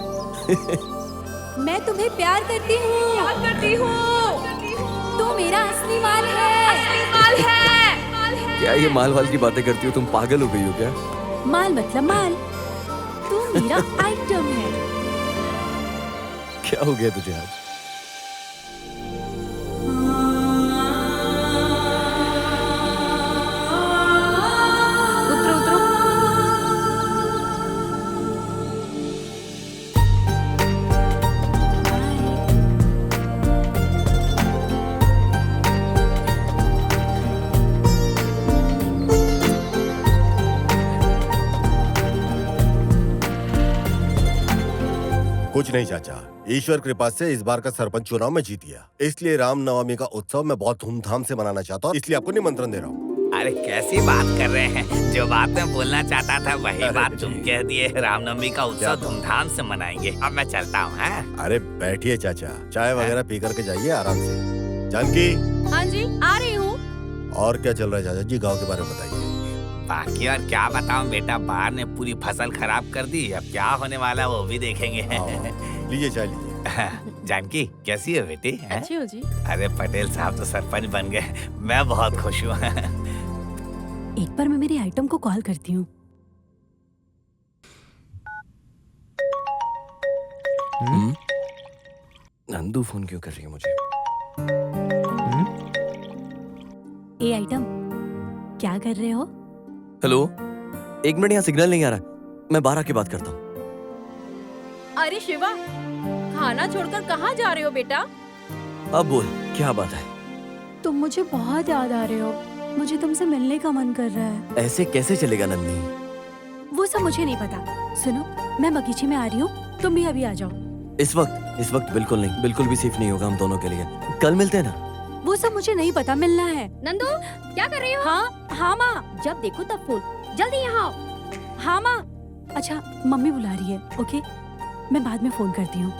मैं तुम्हें प्यार करती हूँ। तू मेरा असली माल है। क्या ये माल वाल की बातें करती हो? तुम पागल हो गई हो क्या? माल मतलब माल। तू मेरा आइटम है। क्या हो गया तुझे आज? उतरो। कुछ नहीं चाचा, ईश्वर कृपा से इस बार का सरपंच चुनाव में जीत गया, इसलिए रामनवमी का उत्सव मैं बहुत धूमधाम से मनाना चाहता हूँ, इसलिए आपको निमंत्रण दे रहा हूँ। अरे कैसी बात कर रहे हैं? जो बात मैं बोलना चाहता था वही बात तुम कह दिए। रामनवमी का उत्सव धूमधाम से मनाएंगे। अब मैं चलता हूँ। अरे बैठिए चाचा, चाय वगैरह पी करके जाइए आराम से। जानकी। हाँ जी, आ रही हूँ। और क्या चल रहा है चाचा जी, गाँव के बारे में बताइए। बाकी और क्या बताऊं बेटा, बाहर ने पूरी फसल खराब कर दी। अब क्या होने वाला वो भी देखेंगे। लीजिए चाय लीजिए। जानकी कैसी है बेटी? अच्छी हो जी। अरे पटेल साहब तो सरपंच बन गए, मैं बहुत खुश हूँ। एक बार मैं मेरी आइटम को कॉल करती हूँ। नंदू फोन क्यों कर रही है मुझे? ए आइटम, क्या कर रहे हो? हेलो, एक मिनट, यहाँ सिग्नल नहीं आ रहा, मैं बाहर आके बात करता हूँ। अरे शिवा, खाना छोड़कर कहाँ जा रहे हो बेटा? अब बोल, क्या बात है? तुम मुझे बहुत याद आ रहे हो। मुझे तुमसे मिलने का मन कर रहा है। ऐसे कैसे चलेगा नंदनी? वो सब मुझे नहीं पता। सुनो, मैं बगीचे में आ रही हूँ, तुम भी अभी आ जाओ। इस वक्त बिल्कुल नहीं, बिल्कुल भी सेफ नहीं होगा हम दोनों के लिए। कल मिलते हैं ना? वो सब मुझे नहीं पता, मिलना है। नंदू, क्या कर रही हो? हाँ माँ। जब देखो तब फोन, जल्दी यहाँ आओ। हाँ माँ। अच्छा, मम्मी बुला रही है। ओके, मैं बाद में फोन करती हूँ।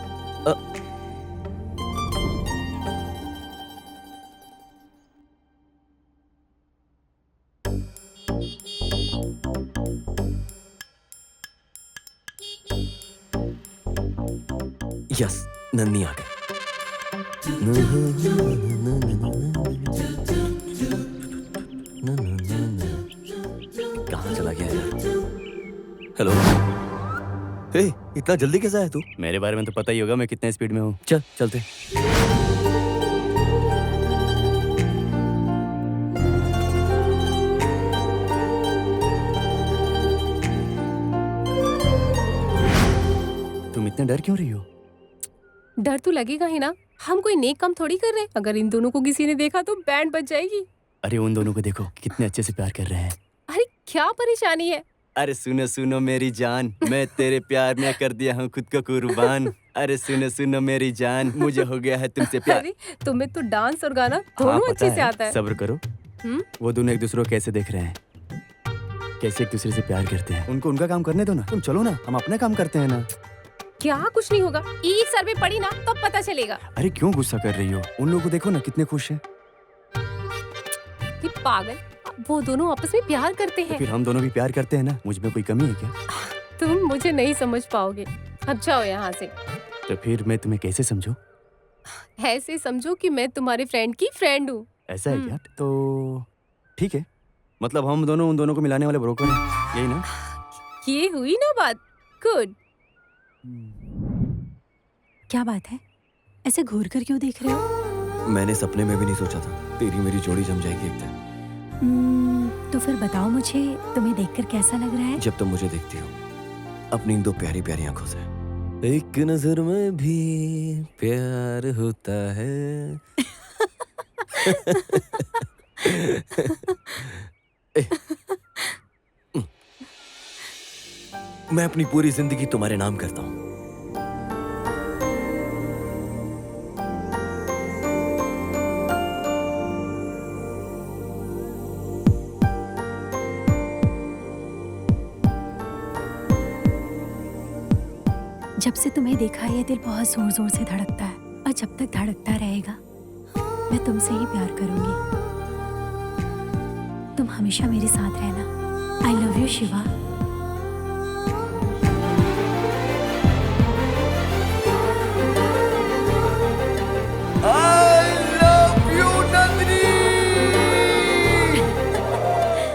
यस, नन्नी आ गई। कहाँ चला गया यार? हेलो। हे, इतना जल्दी कैसे आया तू? मेरे बारे में तो पता ही होगा मैं कितने स्पीड में हूँ। चल चलते। तुम इतने डर क्यों रही हो? डर तो लगेगा ही ना, हम कोई नेक काम थोड़ी कर रहे हैं। अगर इन दोनों को किसी ने देखा तो बैंड बज जाएगी। अरे उन दोनों को देखो, कितने अच्छे से प्यार कर रहे हैं। अरे क्या परेशानी है? अरे सुनो सुनो मेरी जान, मैं तेरे प्यार में कर दिया हूँ खुद को कुर्बान। अरे सुनो सुनो मेरी जान, मुझे हो गया है तुमसे प्यार। अरे तुम्हें तो डांस और गाना हाँ, दोनों पता अच्छे से है। आता है। सब्र करो। वो दोनों एक दूसरे को कैसे देख रहे हैं, कैसे एक दूसरे से प्यार करते हैं। उनको उनका काम करने दो ना, तुम चलो ना, हम अपना काम करते हैं ना। क्या कुछ नहीं होगा, एक सर में पड़ी ना तब पता चलेगा। अरे क्यों गुस्सा कर रही हो? उन लोगों को देखो ना, कितने खुश हैं। ये पागल, वो दोनों आपस में प्यार करते तो हैं। फिर हम दोनों भी प्यार करते हैं ना, मुझ में कोई कमी है क्या? तुम मुझे नहीं समझ पाओगे। अब जाओ यहाँ से। तो फिर मैं तुम्हें कैसे समझूं? ऐसे समझो कि मैं तुम्हारे फ्रेंड की फ्रेंड हूँ। ऐसा है क्या? तो ठीक है, मतलब हम दोनों उन दोनों को मिलाने वाले ब्रोकर हैं, यही ना? ये हुई ना बात। गुड। क्या बात है, ऐसे घूर कर क्यों देख रहे हो? मैंने सपने में भी नहीं सोचा था तेरी मेरी जोड़ी जम जाएगी एक दिन। तो फिर बताओ मुझे, तुम्हें देखकर कैसा लग रहा है? जब तुम मुझे देखती हो अपनी इन दो प्यारी प्यारी आंखों से, एक नजर में भी प्यार होता है। मैं अपनी पूरी जिंदगी तुम्हारे नाम करता हूँ। जब से तुम्हें देखा है ये दिल बहुत जोर जोर से धड़कता है और जब तक धड़कता रहेगा मैं तुमसे ही प्यार करूंगी। तुम हमेशा मेरे साथ रहना। I love you Shiva.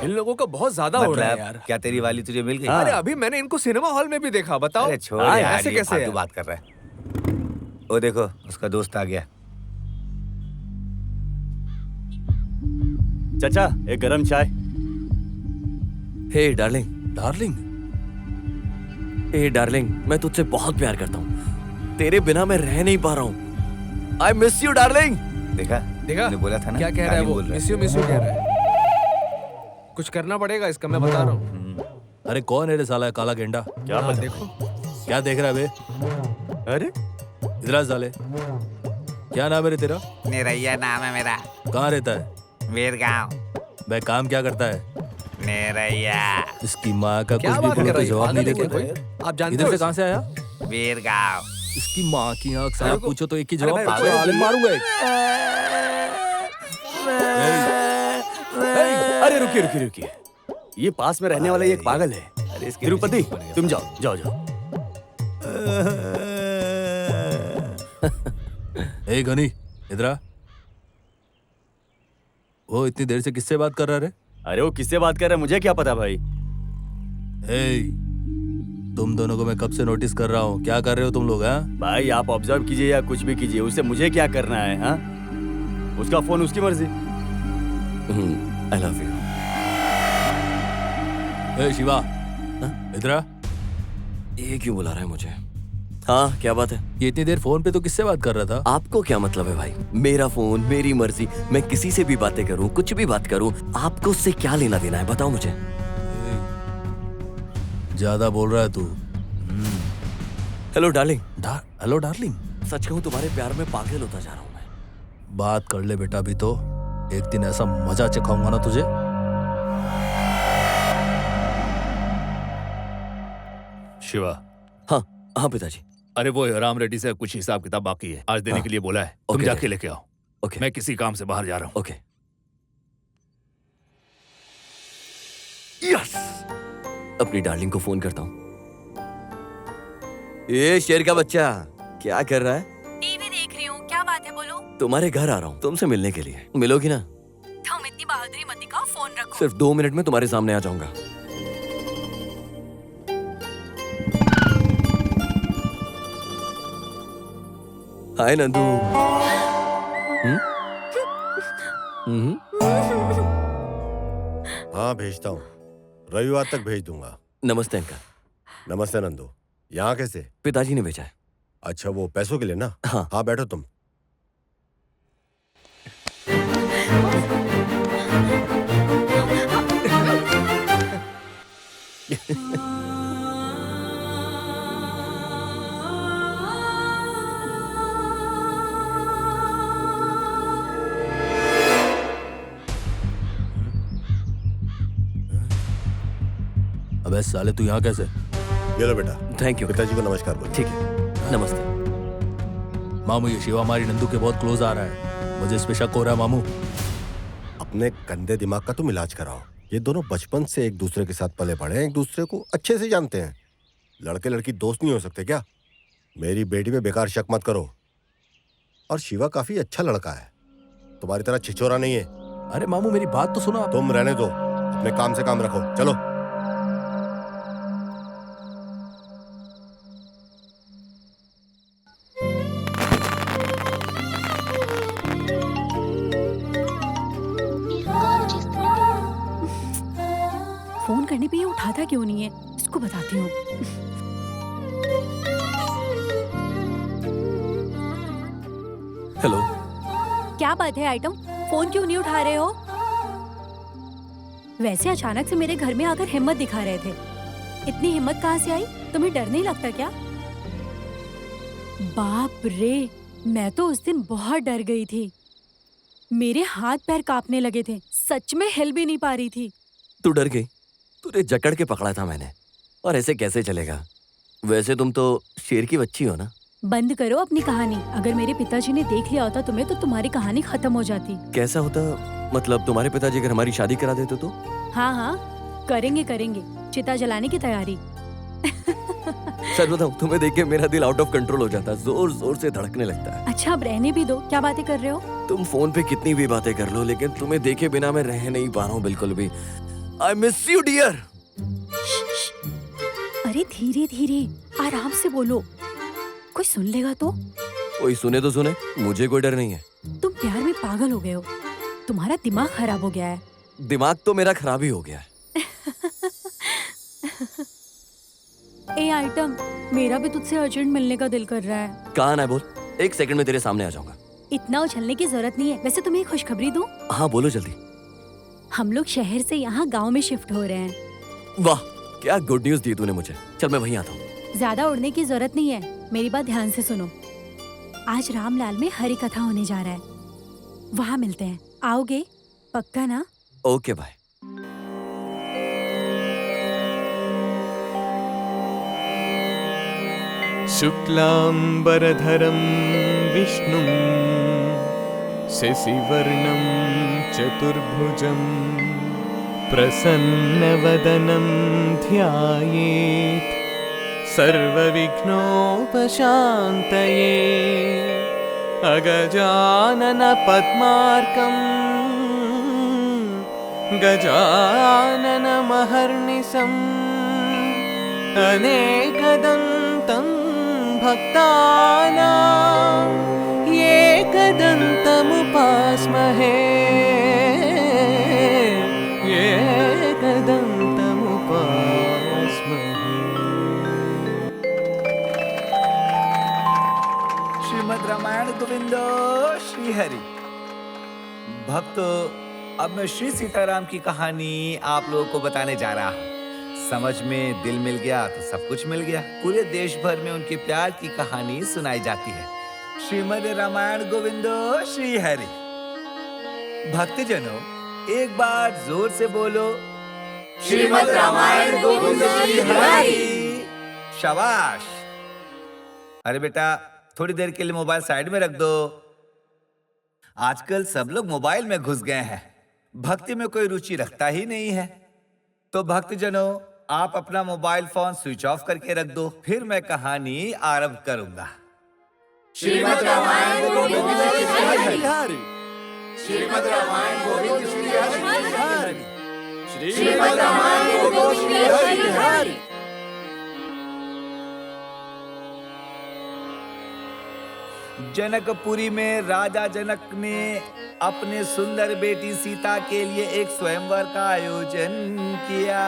इन लोगों का बहुत ज्यादा हो रहा है यार। क्या तेरी वाली तुझे मिल गई? अरे अभी मैंने इनको सिनेमा हॉल में भी देखा, बताओ। अरे छोड़ यार, ऐसे ये कैसे फालतू है? बात कर रहा है। वो देखो उसका दोस्त आ गया। चाचा एक गरम चाय। हे डार्लिंग। डार्लिंग? हे डार्लिंग, मैं तुझसे बहुत प्यार करता हूँ। तेरे बिना मैं रह नहीं पा रहा हूँ। आई मिस यू डार्लिंग। देखा देखा? मैंने बोला था ना। क्या कह रहा है वो? मिस यू कह रहा है। कुछ करना पड़ेगा इसका, मैं बता रहा हूँ। अरे कौन है रे साला काला गेंडा? क्या पता? देखो क्या देख रहा है बे? अरे इधर आ साले। क्या नाम है रे तेरा? निरैया नाम है मेरा। कहाँ रहता है? वीरगांव। भाई काम क्या करता है? निरैया। इसकी माँ का क्या कुछ भी बात बोलो कर तो रही है? जवाब नहीं पागल है देते क्या कोई? आप जानते इधर हो से कहाँ से आया? वीरगांव। इसकी माँ की आँख साला पूछो तो एक ही अरे जवाब। भाई, पागल रुको, आले मारूंगा एक। अरे रुकिए रुकिए रुकिए, ये पास में रहने वाला ये एक पागल है। तिरुपति तुम जाओ जाओ जाओ। ए गनी इधर आ। वो इतनी देर से किससे बात कर रहा रे? अरे वो किससे बात कर रहा है मुझे क्या पता भाई। ए, तुम दोनों को मैं कब से नोटिस कर रहा हूँ। क्या कर रहे हो तुम लोग? हाँ भाई आप ऑब्जर्व कीजिए या कुछ भी कीजिए, उससे मुझे क्या करना है? हाँ उसका फोन उसकी मर्जी। I love you. ए शिवा इधर आ। ये क्यों बुला रहा है मुझे? हाँ क्या बात है? ये इतनी देर फोन पे तो किससे बात कर रहा था? आपको क्या मतलब है भाई? मेरा फोन, मेरी मर्जी। मैं किसी से भी बातें करूं, कुछ भी बात करूं, आपको उससे क्या लेना देना है बताओ मुझे। ज्यादा बोल रहा है तू। Hello darling. Hello darling. सच कहूं तुम्हारे प्यार में पागल होता जा रहा हूं मैं। बात कर ले बेटा, भी तो एक दिन ऐसा मजा चखाऊंगा ना तुझे। शिवा। हाँ हाँ पिताजी। अरे वो राम रेड्डी से कुछ हिसाब किताब बाकी है, आज देने के लिए बोला है। तुम ओके, जाके लेके आओ। ओके। मैं किसी काम से बाहर जा रहा हूँ। ओके। यस। अपनी डार्लिंग को फोन करता हूँ। ये शेर का बच्चा क्या कर रहा है? टीवी देख रही हूँ। क्या बात है बोलो। तुम्हारे घर आ रहा हूँ तुमसे मिलने के लिए। मिलोगी ना? तुम इतनी बहादुरी मत दिखाओ, फोन रखो। सिर्फ 2 मिनट में तुम्हारे सामने आ जाऊंगा। हाय नंदू। हाँ भेजता हूँ, रविवार तक भेज दूंगा। नमस्ते अंकल। नमस्ते नंदू। यहाँ कैसे? पिताजी ने भेजा है। अच्छा वो पैसों के लिए ना? हाँ बैठो तुम। अबे साले तू यहाँ कैसे? ये लो बेटा। Thank you. पिताजी को नमस्कार बोलो। ठीक है नमस्ते। मामू ये शिवा हमारी नंदू के बहुत क्लोज आ रहा है, मुझे इस पे शक हो रहा है मामू। अपने गंदे दिमाग का तुम इलाज कराओ। ये दोनों बचपन से एक दूसरे के साथ पले बढ़े हैं, एक दूसरे को अच्छे से जानते हैं। लड़के लड़की दोस्त नहीं हो सकते क्या? मेरी बेटी पे बेकार शक मत करो। और शिवा काफी अच्छा लड़का है, तुम्हारी तरह छिछोरा नहीं है। अरे मामू मेरी बात तो सुनो। तुम रहने दो, अपने काम से काम रखो। चलो। फोन करने पे ये उठाता क्यों नहीं है, इसको बताती हूँ। हेलो। क्या बात है आइटम, फोन क्यों नहीं उठा रहे हो? वैसे अचानक से मेरे घर में आकर हिम्मत दिखा रहे थे। इतनी हिम्मत कहाँ से आई? तुम्हें डर नहीं लगता क्या? बाप रे, मैं तो उस दिन बहुत डर गई थी। मेरे हाथ पैर कांपने लगे थे, सच में हिल भी नहीं पा रही थी। तू डर गई? तुझे जकड़ के पकड़ा था मैंने, और ऐसे कैसे चलेगा? वैसे तुम तो शेर की बच्ची हो ना? बंद करो अपनी कहानी। अगर मेरे पिताजी ने देख लिया होता तुम्हें तो तुम्हारी कहानी खत्म हो जाती। कैसा होता? मतलब तुम्हारे पिताजी अगर हमारी शादी करा देते तो? हाँ हाँ करेंगे करेंगे, चिता जलाने की तैयारी। सच बताऊं, तुम्हें देख के मेरा दिल आउट ऑफ कंट्रोल हो जाता है, जोर जोर से धड़कने लगता है। अच्छा अब रहने भी दो, क्या बातें कर रहे हो? तुम फोन पे कितनी भी बातें कर लो, लेकिन तुम्हें देखे बिना मैं रह नहीं पा रहा हूँ बिल्कुल भी। I miss you dear. अरे धीरे धीरे आराम से बोलो, कोई सुन लेगा तो? कोई सुने तो सुने, मुझे कोई डर नहीं है। तुम प्यार में पागल हो गए हो, तुम्हारा दिमाग खराब हो गया है। दिमाग तो मेरा खराब ही हो गया है। ए आइटम, मेरा भी तुझसे अर्जेंट मिलने का दिल कर रहा है। कहाँ ना बोल, 1 सेकंड में तेरे सामने आ जाऊंगा। इतना उछलने की जरूरत नहीं है। वैसे तुम्हें एक खुशखबरी दूं? हाँ बोलो जल्दी। हम लोग शहर से यहाँ गांव में शिफ्ट हो रहे हैं। वाह, क्या गुड न्यूज दी तूने मुझे। चल मैं वहीं आता हूँ। ज्यादा उड़ने की जरूरत नहीं है, मेरी बात ध्यान से सुनो। आज रामलाल में हरी कथा होने जा रहा है, वहाँ मिलते हैं। आओगे पक्का ना? Okay bye. शुक्लांबरधरं विष्णुं शशिवर्णं चतुर्भुजं प्रसन्नवदनं ध्यायेत् सर्वविघ्नोपशान्तये। अगजाननपद्मार्कं गजाननमहर्निशम् अनेकदन्तं भक्तानां एकदन्तमुपास्महे। श्रीमद् रामायण गोविंदो श्री हरि। भक्तों, अब मैं श्री सीताराम की कहानी आप लोगों को बताने जा रहा हूँ। समझ में दिल मिल गया तो सब कुछ मिल गया। पूरे देश भर में उनके प्यार की कहानी सुनाई जाती है। श्रीमद् रामायण गोविंदो श्री हरि। भक्तजनों, एक बार जोर से बोलो, श्रीमद् रामायण गोविंदो श्री हरि। शाबाश। अरे बेटा, थोड़ी देर के लिए मोबाइल साइड में रख दो। आजकल सब लोग मोबाइल में घुस गए हैं, भक्ति में कोई रुचि रखता ही नहीं है। तो भक्तजनों, आप अपना मोबाइल फोन स्विच ऑफ करके रख दो, फिर मैं कहानी आरंभ करूंगा। श्रीमद् रामायण गोविंद श्री हरि। श्रीमद् रामायण गोविंद श्री हरि। श्रीमद् रामायण गोविंद श्री हरि। जनकपुरी में राजा जनक ने अपने सुंदर बेटी सीता के लिए एक स्वयंवर का आयोजन किया,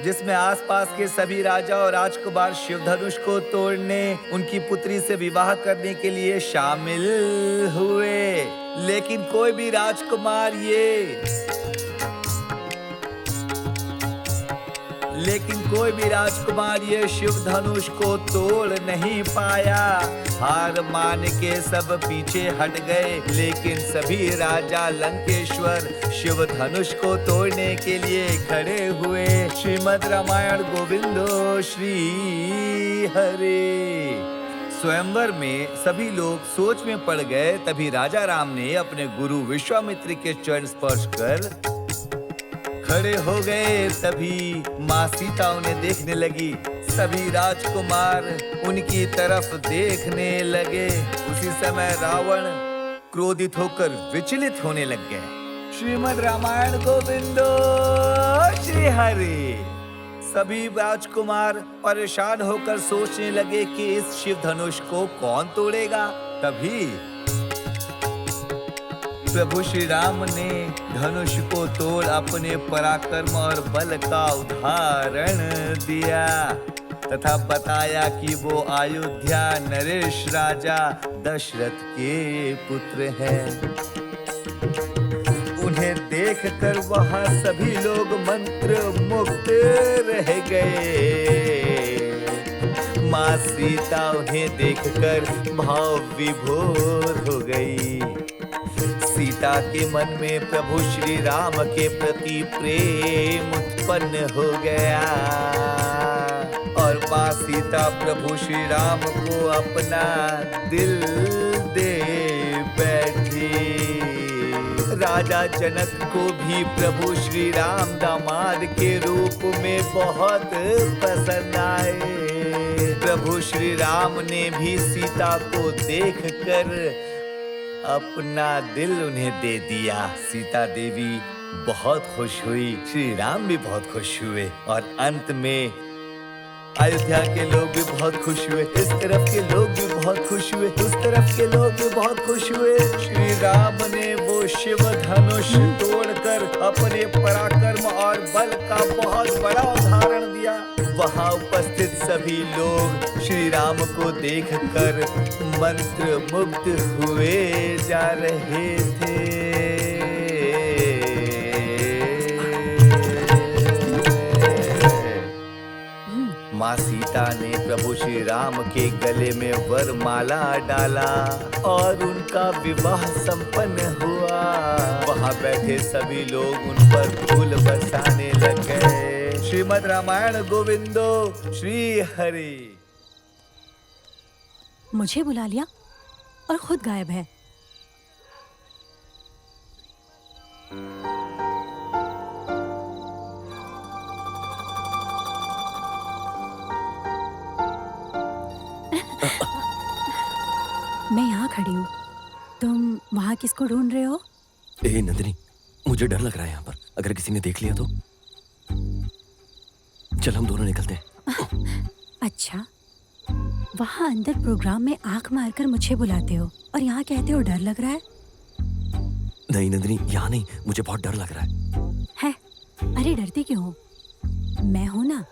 जिसमें आसपास के सभी राजा और राजकुमार शिवधनुष को तोड़ने, उनकी पुत्री से विवाह करने के लिए शामिल हुए। लेकिन कोई भी राजकुमार ये शिवधनुष को तोड़ नहीं पाया। हार मान के सब पीछे हट गए, लेकिन सभी राजा लंकेश्वर शिवधनुष को तोड़ने के लिए खड़े हुए। श्रीमद् रामायण गोविंदो श्री हरि। स्वयंवर में सभी लोग सोच में पड़ गए। तभी राजा राम ने अपने गुरु विश्वामित्र के चरण स्पर्श कर खड़े हो गए। तभी माँ सीता उन्हें देखने लगी। सभी राजकुमार उनकी तरफ देखने लगे। उसी समय रावण क्रोधित होकर विचलित होने लग गए। श्रीमद् रामायण गोविंदो श्री हरि। सभी राजकुमार परेशान होकर सोचने लगे कि इस शिवधनुष को कौन तोड़ेगा। तभी प्रभु श्री राम ने धनुष को तोड़ अपने पराक्रम और बल का उदाहरण दिया तथा बताया कि वो अयोध्या नरेश राजा दशरथ के पुत्र हैं। उन्हें देखकर वहां सभी लोग मंत्र मुग्ध रह गए। माँ सीता उन्हें देखकर भाव विभोर हो गई। सीता के मन में प्रभु श्री राम के प्रति प्रेम उत्पन्न हो गया। और माँ सीता प्रभु श्री राम को अपना दिल दे बैठी। राजा जनक को भी प्रभु श्री राम दामाद के रूप में बहुत पसंद आए। प्रभु श्री राम ने भी सीता को देखकर अपना दिल उन्हें दे दिया। सीता देवी बहुत खुश हुई, श्री राम भी बहुत खुश हुए और अंत में अयोध्या के लोग भी बहुत खुश हुए। इस तरफ के लोग भी बहुत खुश हुए, उस तरफ के लोग भी बहुत खुश हुए। श्री राम ने वो शिव धनुष तोड़कर अपने पराक्रम और बल का बहुत बड़ा उदाहरण दिया। वहाँ उपस्थित सभी लोग श्री राम को देखकर मंत्र मुग्ध हुए जा रहे थे। माँ सीता ने प्रभु श्री राम के गले में वरमाला डाला और उनका विवाह संपन्न हुआ। वहाँ बैठे सभी लोग उन पर फूल बरसाने लग गए। श्रीमद् रामायण गोविंदो श्री हरि। मुझे बुला लिया और खुद गायब है। मैं यहाँ खड़ी हूँ, तुम वहाँ किसको ढूंढ रहे हो? ए नंदिनी, मुझे डर लग रहा है यहाँ पर। अगर किसी ने देख लिया तो? चल हम दोनों निकलते हैं। अच्छा, वहाँ अंदर प्रोग्राम में आंख मारकर मुझे बुलाते हो और यहाँ कहते हो डर लग रहा है? नहीं नंदिनी, यहाँ नहीं, मुझे बहुत डर लग रहा है। अरे डरती क्यों हो? मैं हूँ ना।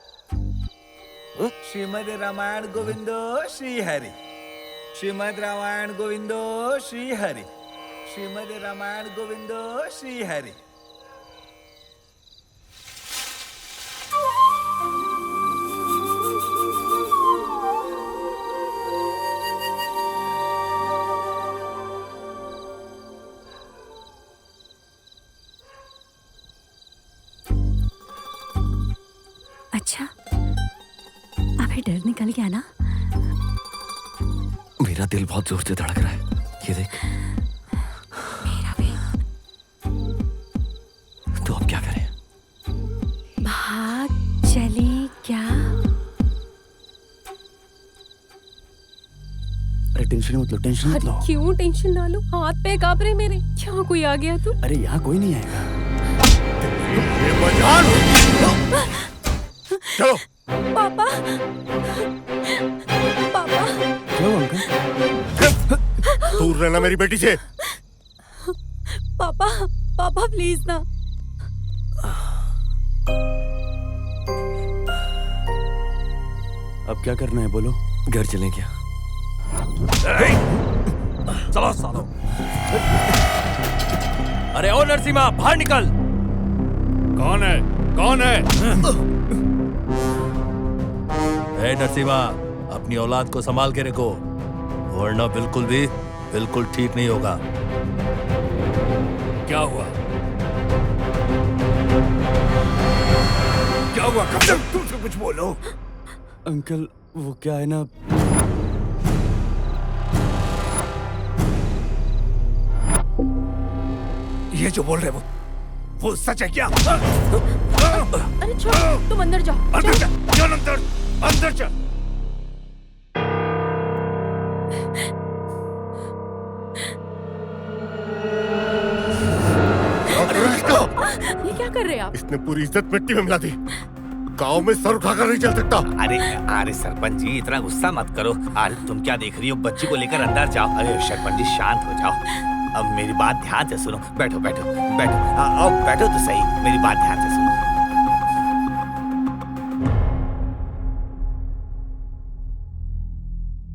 श्रीमद् रामायण गोविंदो श्री हरि। श्रीमद् रामायण गोविंदो श्री हरि। श्रीमद् रामायण गोविंदो श्री हरि। अच्छा, अभी डर निकल गया ना? मेरा दिल बहुत जोर से धड़क रहा है, ये देख। मेरा भी। तो अब क्या करें? भाग चले क्या? अरे टेंशन मत लो, टेंशन मत लो। क्यों टेंशन ना लो? हाथ पे कांप रहे मेरे। क्या कोई आ गया तू? अरे यहाँ कोई नहीं आएगा। चलो। पापा, पापा। क्यों अंकल? दूर रहना मेरी बेटी से। पापा, पापा प्लीज ना। अब क्या करना है बोलो? घर चलें क्या? चलो सालो। अरे ओ नरसिम्हा, बाहर निकल। कौन है? कौन है? ए नरसिम्हा, अपनी औलाद को संभाल के रखो, वरना बिल्कुल ठीक नहीं होगा। क्या हुआ? क्या हुआ? कब तक तुमसे कुछ बोलो? अंकल वो क्या है ना, ये जो बोल रहे वो सच है क्या? अरे छोड़, तुम अंदर जाओ। अंदर जा, चल अंदर चल। ये क्या कर रहे हैं आप? इसने पूरी इज्जत मिट्टी में मिला दी। गांव में सर उठाकर नहीं चल सकता। अरे सरपंच जी, इतना गुस्सा मत करो। अरे तुम क्या देख रही हो? बच्ची को लेकर अंदर जाओ। अरे सरपंच जी शांत हो जाओ। अब मेरी बात ध्यान से सुनो। बैठो बैठो बैठो। आओ बैठो तो सही, मेरी बात ध्यान से सुनो।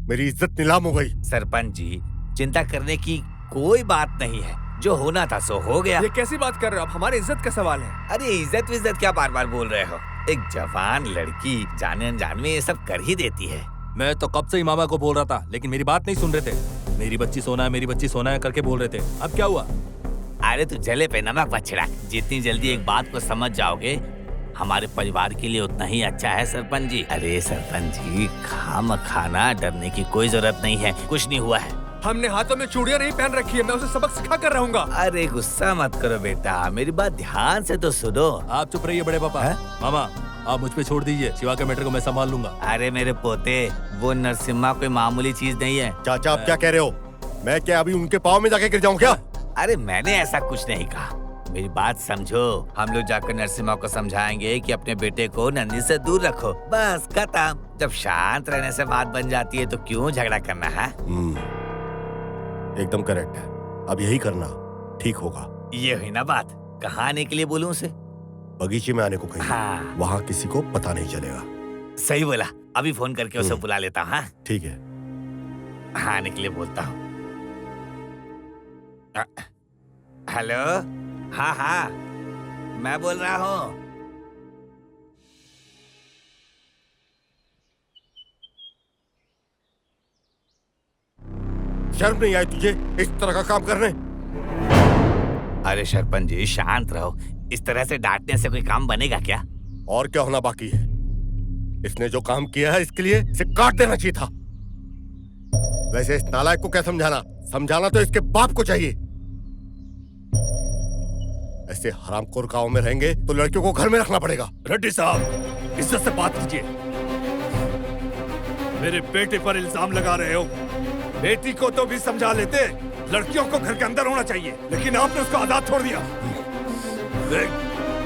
मेरी इज्जत नीलाम हो गई। सरपंच जी, चिंता करने की कोई बात नहीं है। जो होना था सो हो गया। ये कैसी बात कर रहे हो आप? हमारी इज्जत का सवाल है। अरे इज्जत क्या बार बार बोल रहे हो? एक जवान लड़की जाने अनजान में ये सब कर ही देती है। मैं तो कब से ही मामा को बोल रहा था, लेकिन मेरी बात नहीं सुन रहे थे। मेरी बच्ची सोना है करके बोल रहे थे। अब क्या हुआ? अरे तू जले पे नमक मत छिड़क। जितनी जल्दी एक बात को समझ जाओगे, हमारे परिवार के लिए उतना ही अच्छा है सरपंच जी। अरे सरपंच जी, खाम खाना डरने की कोई जरूरत नहीं है, कुछ नहीं हुआ है। हमने हाथों में चूड़ियां नहीं पहन रखी है, मैं उसे सबक सिखा कर रहूंगा। अरे गुस्सा मत करो बेटा, मेरी बात ध्यान से तो सुनो। आप चुप रहिए बड़े पापा। मामा आप मुझ पे छोड़ दीजिए, शिवा के मैटर को मैं संभाल लूंगा। अरे मेरे पोते, वो नरसिम्हा कोई मामूली चीज नहीं है। चाचा आप क्या कह रहे हो? मैं क्या अभी उनके पाँव में जाके गिर जाऊं क्या? अरे मैंने ऐसा कुछ नहीं कहा, मेरी बात समझो। हम लोग जाकर नरसिम्हा को समझाएंगे कि अपने बेटे को नंदी से दूर रखो, बस खत्म। जब शांत रहने से बात बन जाती है तो क्यों झगड़ा करना है? एकदम करेक्ट है, अब यही करना ठीक होगा। ये हुई ना बात। कहाँ आने के लिए बोलूं उसे? बगीचे में आने को कहिए। हाँ। वहाँ किसी को पता नहीं चलेगा। सही बोला, अभी फोन करके उसे बुला लेता हूँ। हाँ? ठीक है। हाँ, आने के लिए बोलता हूँ। हेलो, हाँ हाँ मैं बोल रहा हूँ। शर्म नहीं आई तुझे इस तरह का काम करने? अरे सरपंच जी शांत रहो, इस तरह से डांटने से कोई काम बनेगा क्या? और क्या होना बाकी है? इसने जो काम किया है इसके लिए इसे काट देना चाहिए था। वैसे इस नालायक को क्या समझाना? समझाना तो इसके बाप को चाहिए। ऐसे हरामखोर गांव में रहेंगे तो लड़कियों को घर में रखना पड़ेगा। रेड्डी साहब, इज्जत से बात कीजिए। मेरे बेटे पर इल्जाम लगा रहे हो। बेटी को तो भी समझा लेते, लड़कियों को घर के अंदर होना चाहिए, लेकिन आपने उसको आजाद छोड़ दिया।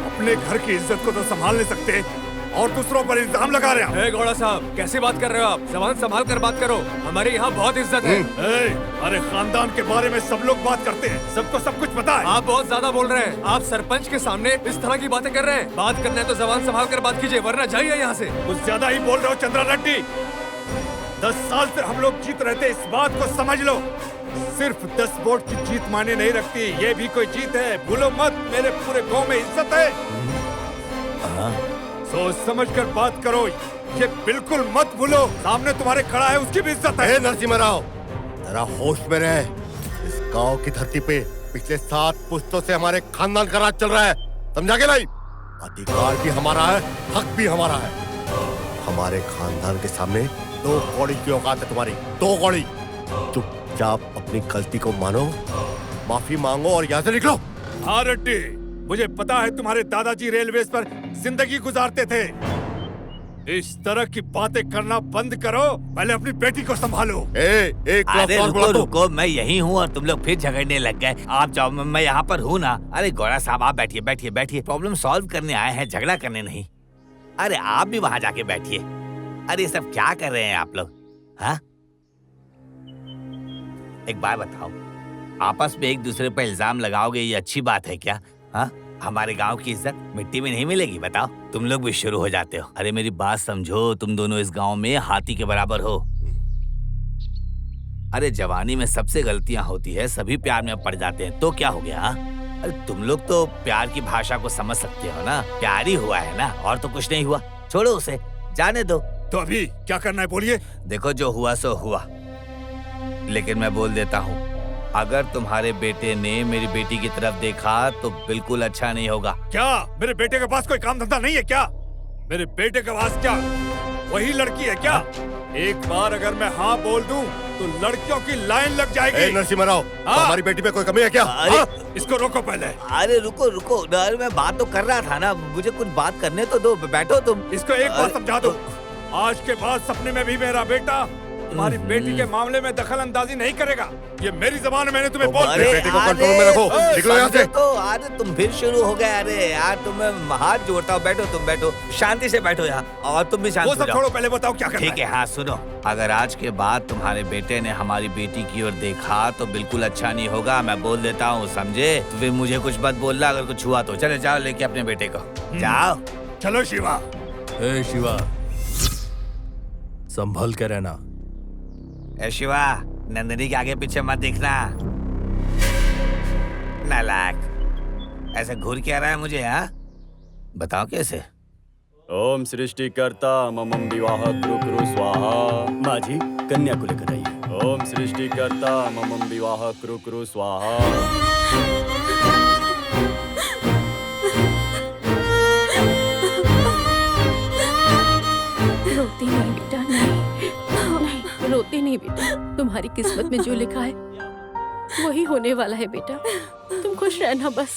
अपने घर की इज्जत को तो संभाल नहीं सकते और दूसरों पर इल्जाम लगा रहे हैं। घोड़ा साहब कैसी बात कर रहे हो आप? जबान संभाल कर बात करो, हमारे यहाँ बहुत इज्जत है। अरे खानदान के बारे में सब लोग बात करते हैं, सबको सब कुछ पता है। आप बहुत ज्यादा बोल रहे हैं। आप सरपंच के सामने इस तरह की बातें कर रहे हैं। बात करना है तो जबान संभाल कर बात कीजिए, वरना जाइए यहाँ से। कुछ ज्यादा ही बोल रहे हो चंद्रा रेड्डी। 10 साल से हम लोग जीत रहे थे, इस बात को समझ लो। सिर्फ 10 वोट की जीत माने नहीं रखती, ये भी कोई जीत है। भूलो मत, मेरे पूरे गांव में इज्जत है। सोच समझ कर बात करो, ये बिल्कुल मत भूलो। सामने तुम्हारे खड़ा है, उसकी भी इज्जत है। नरसिम्हा राव, जरा होश में रहे। इस गांव की धरती पे पिछले 7 पुश्तों से हमारे खानदान का राज चल रहा है, समझा के नहीं? अधिकार भी हमारा है, हक भी हमारा है। हमारे खानदान के सामने 2 कौड़ी की औकात है तुम्हारी, 2 कौड़ी। चुपचाप अपनी गलती को मानो, माफी मांगो और यहाँ से निकलो। हाँ रेड्डी, मुझे पता है तुम्हारे दादाजी रेलवे पर जिंदगी गुजारते थे। इस तरह की बातें करना बंद करो, पहले अपनी बेटी को संभालो। एक अरे रुको, मैं यही हूँ और तुम लोग फिर झगड़ने लग गए। आप जाओ, मैं यहाँ पर हूँ ना। अरे गौड़ा साहब आप बैठिए बैठिए बैठिए, प्रॉब्लम सॉल्व करने आए हैं, झगड़ा करने नहीं। अरे आप भी वहाँ जाके बैठिए। अरे सब क्या कर रहे हैं आप लोग? हाँ, एक बात बताओ, आपस में एक दूसरे पर इल्जाम लगाओगे, ये अच्छी बात है क्या? हाँ, हमारे गांव की इज्जत मिट्टी में नहीं मिलेगी, बताओ। तुम लोग भी शुरू हो जाते हो। अरे मेरी बात समझो, तुम दोनों इस गांव में हाथी के बराबर हो। अरे जवानी में सबसे गलतियां होती है, सभी प्यार में पड़ जाते हैं, तो क्या हो गया? हाँ? अरे तुम लोग तो प्यार की भाषा को समझ सकते हो ना, प्यार ही हुआ है ना, और तो कुछ नहीं हुआ। छोड़ो उसे, जाने दो। तो अभी क्या करना है बोलिए। देखो जो हुआ सो हुआ, लेकिन मैं बोल देता हूँ, अगर तुम्हारे बेटे ने मेरी बेटी की तरफ देखा तो बिल्कुल अच्छा नहीं होगा। क्या मेरे बेटे के पास कोई काम धंधा नहीं है क्या? मेरे बेटे के पास क्या वही लड़की है क्या? एक बार अगर मैं हाँ बोल दूं तो लड़कियों की लाइन लग जाएगी। नरसिम्हा राव, हमारी बेटी पे कोई कमी है क्या? इसको रोको पहले। अरे रुको, मैं बात तो कर रहा था ना, मुझे कुछ बात करने तो दो, बैठो तुम। इसको एक बार समझा दो, आज के बाद सपने में भी मेरा बेटा तुम्हारी बेटी के मामले में दखल अंदाजी नहीं करेगा। ये मेरी ज़बान है, मैंने तुम्हें बोल दिया। बेटी को कंट्रोल में रखो, निकलो यहाँ से। तो अरे तुम फिर शुरू हो गए। अरे यार तुम्हें हाथ जोड़ता हूँ, बैठो तुम, बैठो शांति से बैठो यहाँ, और तुम भी शांत हो जाओ। वो सब छोड़ो, पहले बताओ क्या करना है। ठीक है, हाँ सुनो, अगर आज के बाद तुम्हारे बेटे ने हमारी बेटी की ओर देखा तो बिल्कुल अच्छा नहीं होगा, मैं बोल देता हूँ, समझे? तो फिर मुझे कुछ मत बोलना अगर कुछ हुआ तो। चले जाओ लेके अपने बेटे को, जाओ। चलो शिवा। शिवा संभल के रहना। शिवा, नंदिनी के आगे पीछे मत दिखना, नालायक। ऐसे घूर के आ रहा है मुझे, हाँ? बताओ कैसे? ओम सृष्टिकर्ता ममं विवाह कुरु कुरु स्वाहा। माझी कन्या को लेकर आइए। ओम सृष्टिकर्ता ममं विवाह कुरु कुरु स्वाहा। रोते नहीं बेटा, नहीं रोते नहीं बेटा। तुम्हारी किस्मत में जो लिखा है वही होने वाला है बेटा। तुम खुश रहना बस।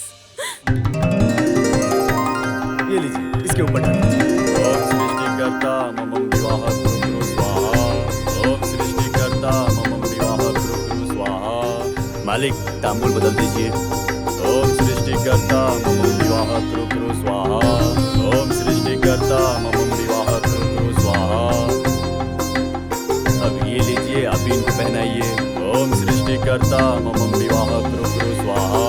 ये लीजिए, इसके ऊपर डालिए। ओम सृष्टिकर्ता मम विवाह कुरु स्वाहा। ओम सृष्टिकर्ता मम विवाह कुरु स्वाहा। मालिक, तांबूल बदल दीजिए। ओम सृष्टिकर्ता मम विवाह कुरु स्वाहा। ओम सृष्टिकर्ता मम विवाह कुरु स्वाहा। अब ये लीजिए, आप इनको पहनाइए। ओम सृष्टिकर्ता मम विवाह कुरु स्वाहा।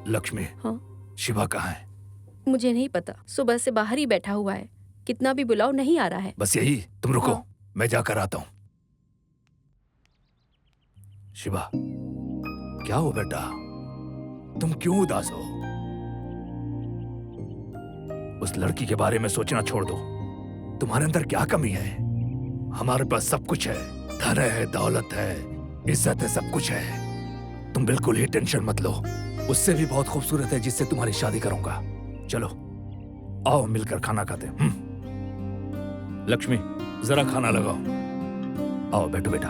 लक्ष्मी, हाँ? शिवा कहाँ है? मुझे नहीं पता, सुबह से बाहर ही बैठा हुआ है। कितना भी बुलाओ नहीं आ रहा है। बस यही, तुम रुको, हाँ। मैं जाकर आता हूँ। शिवा, क्या हो बेटा? तुम क्यों उदास हो? उस लड़की के बारे में सोचना छोड़ दो। तुम्हारे अंदर क्या कमी है? हमारे पास सब कुछ है, धन है, दौलत है, इज्जत है, सब कुछ है। तुम बिल्कुल ही टेंशन मत लो। उससे भी बहुत खूबसूरत है जिससे तुम्हारी शादी करूंगा। चलो आओ मिलकर खाना खाते हैं। लक्ष्मी, जरा खाना लगाओ। आओ बैठो बेटा।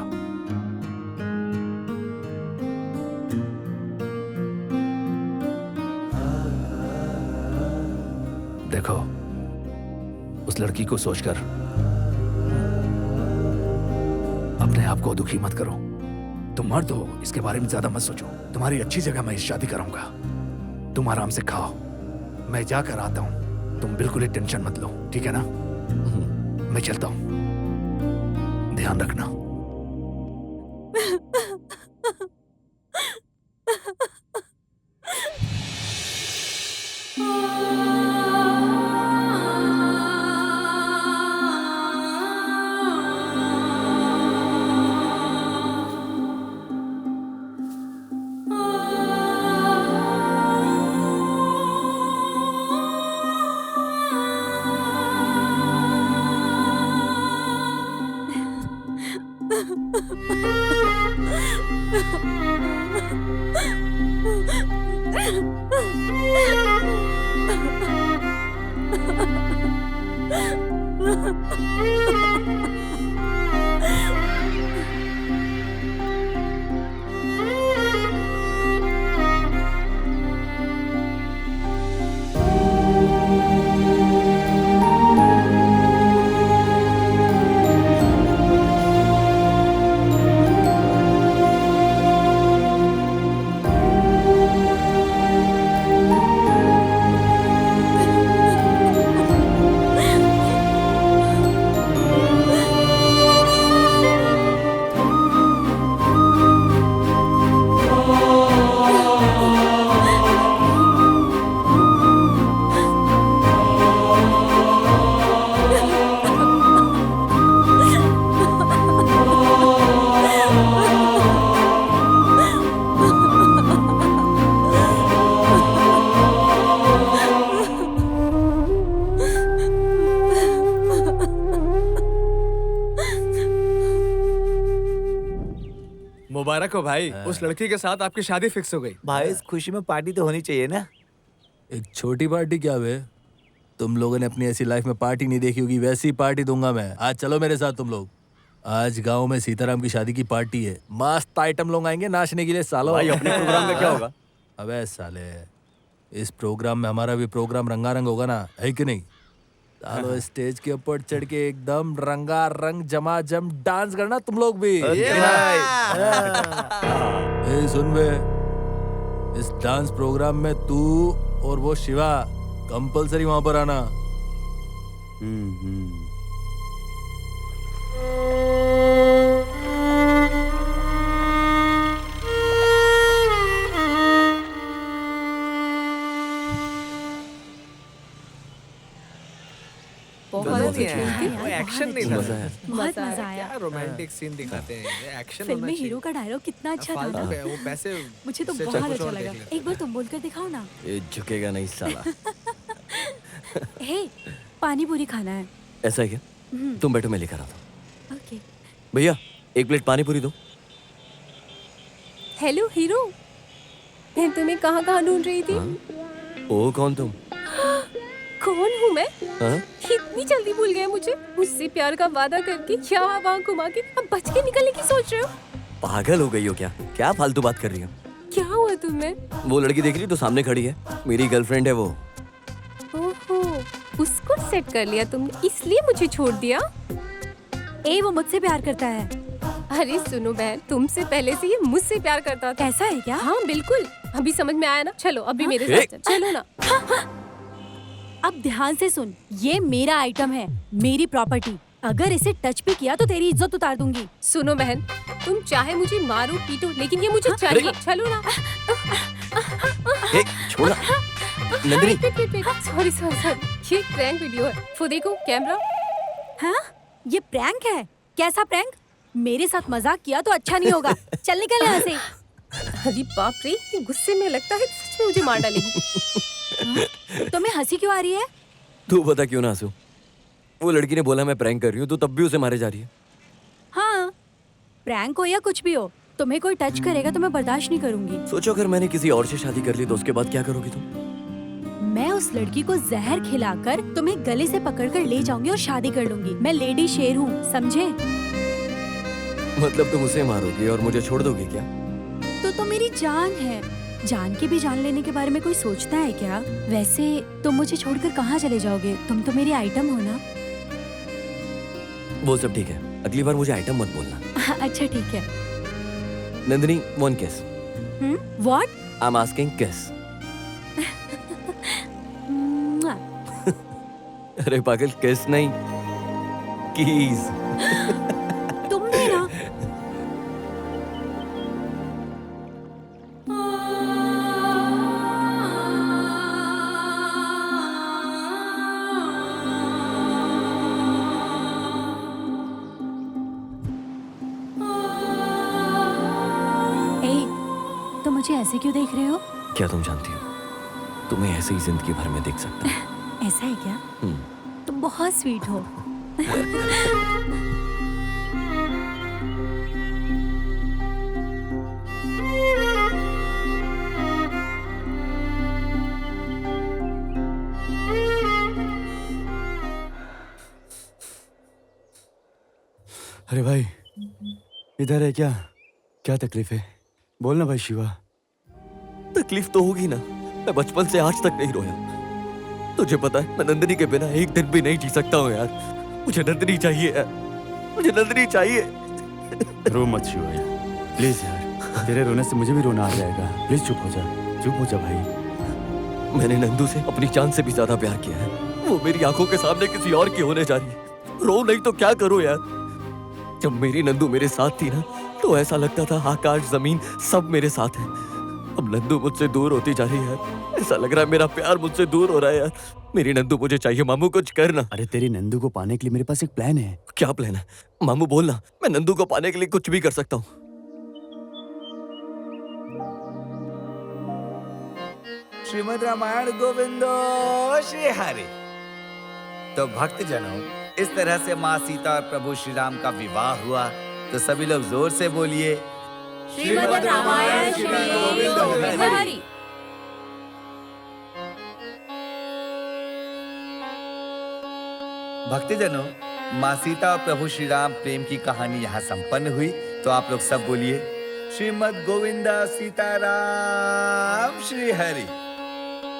देखो, उस लड़की को सोचकर अपने आप को दुखी मत करो। तुम मर्द हो, इसके बारे में ज्यादा मत सोचो। तुम्हारी अच्छी जगह मैं शादी कराऊंगा। तुम आराम से खाओ, मैं जाकर आता हूं। तुम बिल्कुल ही टेंशन मत लो, ठीक है ना? मैं चलता हूं, ध्यान रखना। मुबारक हो भाई, उस लड़की के साथ आपकी शादी फिक्स हो गई। भाई इस खुशी में पार्टी तो होनी चाहिए ना। एक छोटी पार्टी क्या बे? तुम लोगों ने अपनी ऐसी लाइफ में पार्टी नहीं देखी होगी, वैसी पार्टी दूंगा मैं। आज चलो मेरे साथ तुम लोग। आज गांव में सीताराम की शादी की पार्टी है। मस्त आइटम लोग आएंगे नाचने के लिए। सालो भाई, अपने प्रोग्राम में क्या होगा? अबे साले, इस प्रोग्राम में हमारा भी प्रोग्राम रंगारंग होगा ना, है कि नहीं? सालो स्टेज के ऊपर चढ़ के एकदम रंगा रंग जमाजम डांस करना तुम लोग भी। ए सुन बे, इस डांस प्रोग्राम में तू और वो शिवा कंपलसरी वहां पर आना। बहुत एक्शन नहीं था। बहुत मजा आया। क्या रोमांटिक सीन दिखाते हैं, एक्शन फिल्म होना में चाहिए। हीरो का डायलॉग कितना अच्छा था फालतू ना। है, वो पैसे मुझे तो से बहुत कुछ अच्छा और लगा। देख लेते। एक बार तुम बोलकर दिखाओ ना। ये झुकेगा नहीं साला। हे, पानी पूरी खाना है। ऐसा है क्या? तुम बैठो, मैं लेकर आता हूँ। ओके। भैया, एक प्लेट पानी पूरी दो। हेलो हीरो, मैं तुम्हें कहाँ कहाँ ढूंढ रही थी। ओ कौन तुम? कौन हूँ मैं? हाँ? इतनी जल्दी भूल गए मुझे? मुझसे प्यार का वादा करके क्या वहाँ घुमा के अब बच के निकलने की सोच रहे हो? पागल हो गई हो क्या? क्या फालतू बात कर रही हो? क्या हुआ तुम्हें? वो लड़की देख ली तो सामने खड़ी है, मेरी गर्लफ्रेंड है वो। ओहो, उसको सेट कर लिया तुमने, इसलिए मुझे छोड़ दिया? वो मुझसे प्यार करता है। अरे सुनो बहन, तुमसे पहले से ये मुझसे प्यार करता था। ऐसा है क्या? हाँ बिल्कुल, अभी समझ में आया ना? चलो अभी मेरे साथ चलो ना। अब ध्यान से सुन, ये मेरा आइटम है, मेरी प्रॉपर्टी। अगर इसे टच भी किया तो तेरी इज्जत उतार दूंगी। सुनो बहन, तुम चाहे मुझे मारो पीटो, लेकिन ये मुझे चाहिए। चलो ना। छोड़ नंदिनी। सॉरी ये प्रैंक वीडियो है, वो देखो कैमरा। हाँ, ये प्रैंक है? कैसा प्रैंक? मेरे साथ मजाक किया तो अच्छा नहीं होगा। चल निकल यहाँ से। अरे बाप रे, गुस्से में लगता है सच में मुझे मार डालेगी। तुम्हें हंसी क्यों आ रही है? तू बता क्यों ना हंसू? वो लड़की ने बोला मैं प्रैंक कर रही हूँ, तो तब भी उसे मारे जा रही है। हाँ, प्रैंक हो या कुछ भी हो, तुम्हें कोई टच करेगा तो मैं बर्दाश्त नहीं करूंगी। सोचो अगर मैंने किसी और से शादी कर ली तो उसके बाद क्या करोगी तुम? मैं उस लड़की को जहर खिलाकर तुम्हें गले से पकड़कर ले जाऊंगी और शादी कर लूंगी। मैं लेडी शेर हूँ, समझे? मतलब तुम उसे मारोगी और मुझे छोड़ दोगी क्या? तो मेरी जान है, जान की भी जान लेने के बारे में कोई सोचता है क्या? वैसे तुम मुझे छोड़कर कहाँ चले जाओगे? तुम तो मेरी आइटम हो ना। वो सब ठीक है, अगली बार मुझे आइटम मत बोलना। अच्छा ठीक है। नंदिनी, वन किस। व्हाट? आई एम आस्किंग किस। अरे पागल, किस नहीं, कीज। तुम भी ना। तुम मुझे ऐसे क्यों देख रहे हो? क्या तुम जानती हो, तुम्हें ऐसे ही जिंदगी भर में देख सकता हूँ। ऐसा है क्या? तुम बहुत स्वीट हो। अरे भाई, इधर है क्या? क्या तकलीफ है? बोल ना भाई शिवा। तकलीफ तो होगी ना, मैं बचपन से आज तक नहीं रोया। तुझे पता है मैं नंदिनी के बिना एक दिन भी नहीं जी सकता हूँ यार। मुझे नंदिनी चाहिए यार, मुझे नंदिनी चाहिए। रो मत शिवा यार, प्लीज यार। तेरे रोने से मुझे भी रोना आ जाएगा। प्लीज चुप हो जा, चुप हो जा भाई। मैंने नंदू से अपनी जान से भी ज्यादा प्यार किया है। वो मेरी आंखों के सामने किसी और की होने जा रही है। रो नहीं तो क्या करूँ यार। जब मेरी नंदू मेरे साथ थी ना, तो ऐसा लगता था आकाश जमीन सब मेरे साथ है। अब नंदू मुझसे दूर होती जा रही है, ऐसा लग रहा है मेरा प्यार मुझसे दूर हो रहा है यार। मेरी नंदू मुझे चाहिए, मामू कुछ करना। अरे तेरी नंदू को पाने के लिए मेरे पास एक प्लान है। क्या प्लान है? मामू बोलना, मैं नंदू को पाने के लिए कुछ भी कर सकता हूँ। श्रीमद् रामायण गोविंदो श्री हरि। तो भक्तजनों, इस तरह से माँ सीता और प्रभु श्री राम का विवाह हुआ। तो सभी लोग जोर से बोलिए, श्रीमद् रामायण श्री गोविंद हरि। भक्तजनों, माँ सीता और प्रभु श्री राम प्रेम की कहानी यहाँ संपन्न हुई। तो आप लोग सब बोलिए, श्रीमद् गोविंदा सीताराम श्री हरि।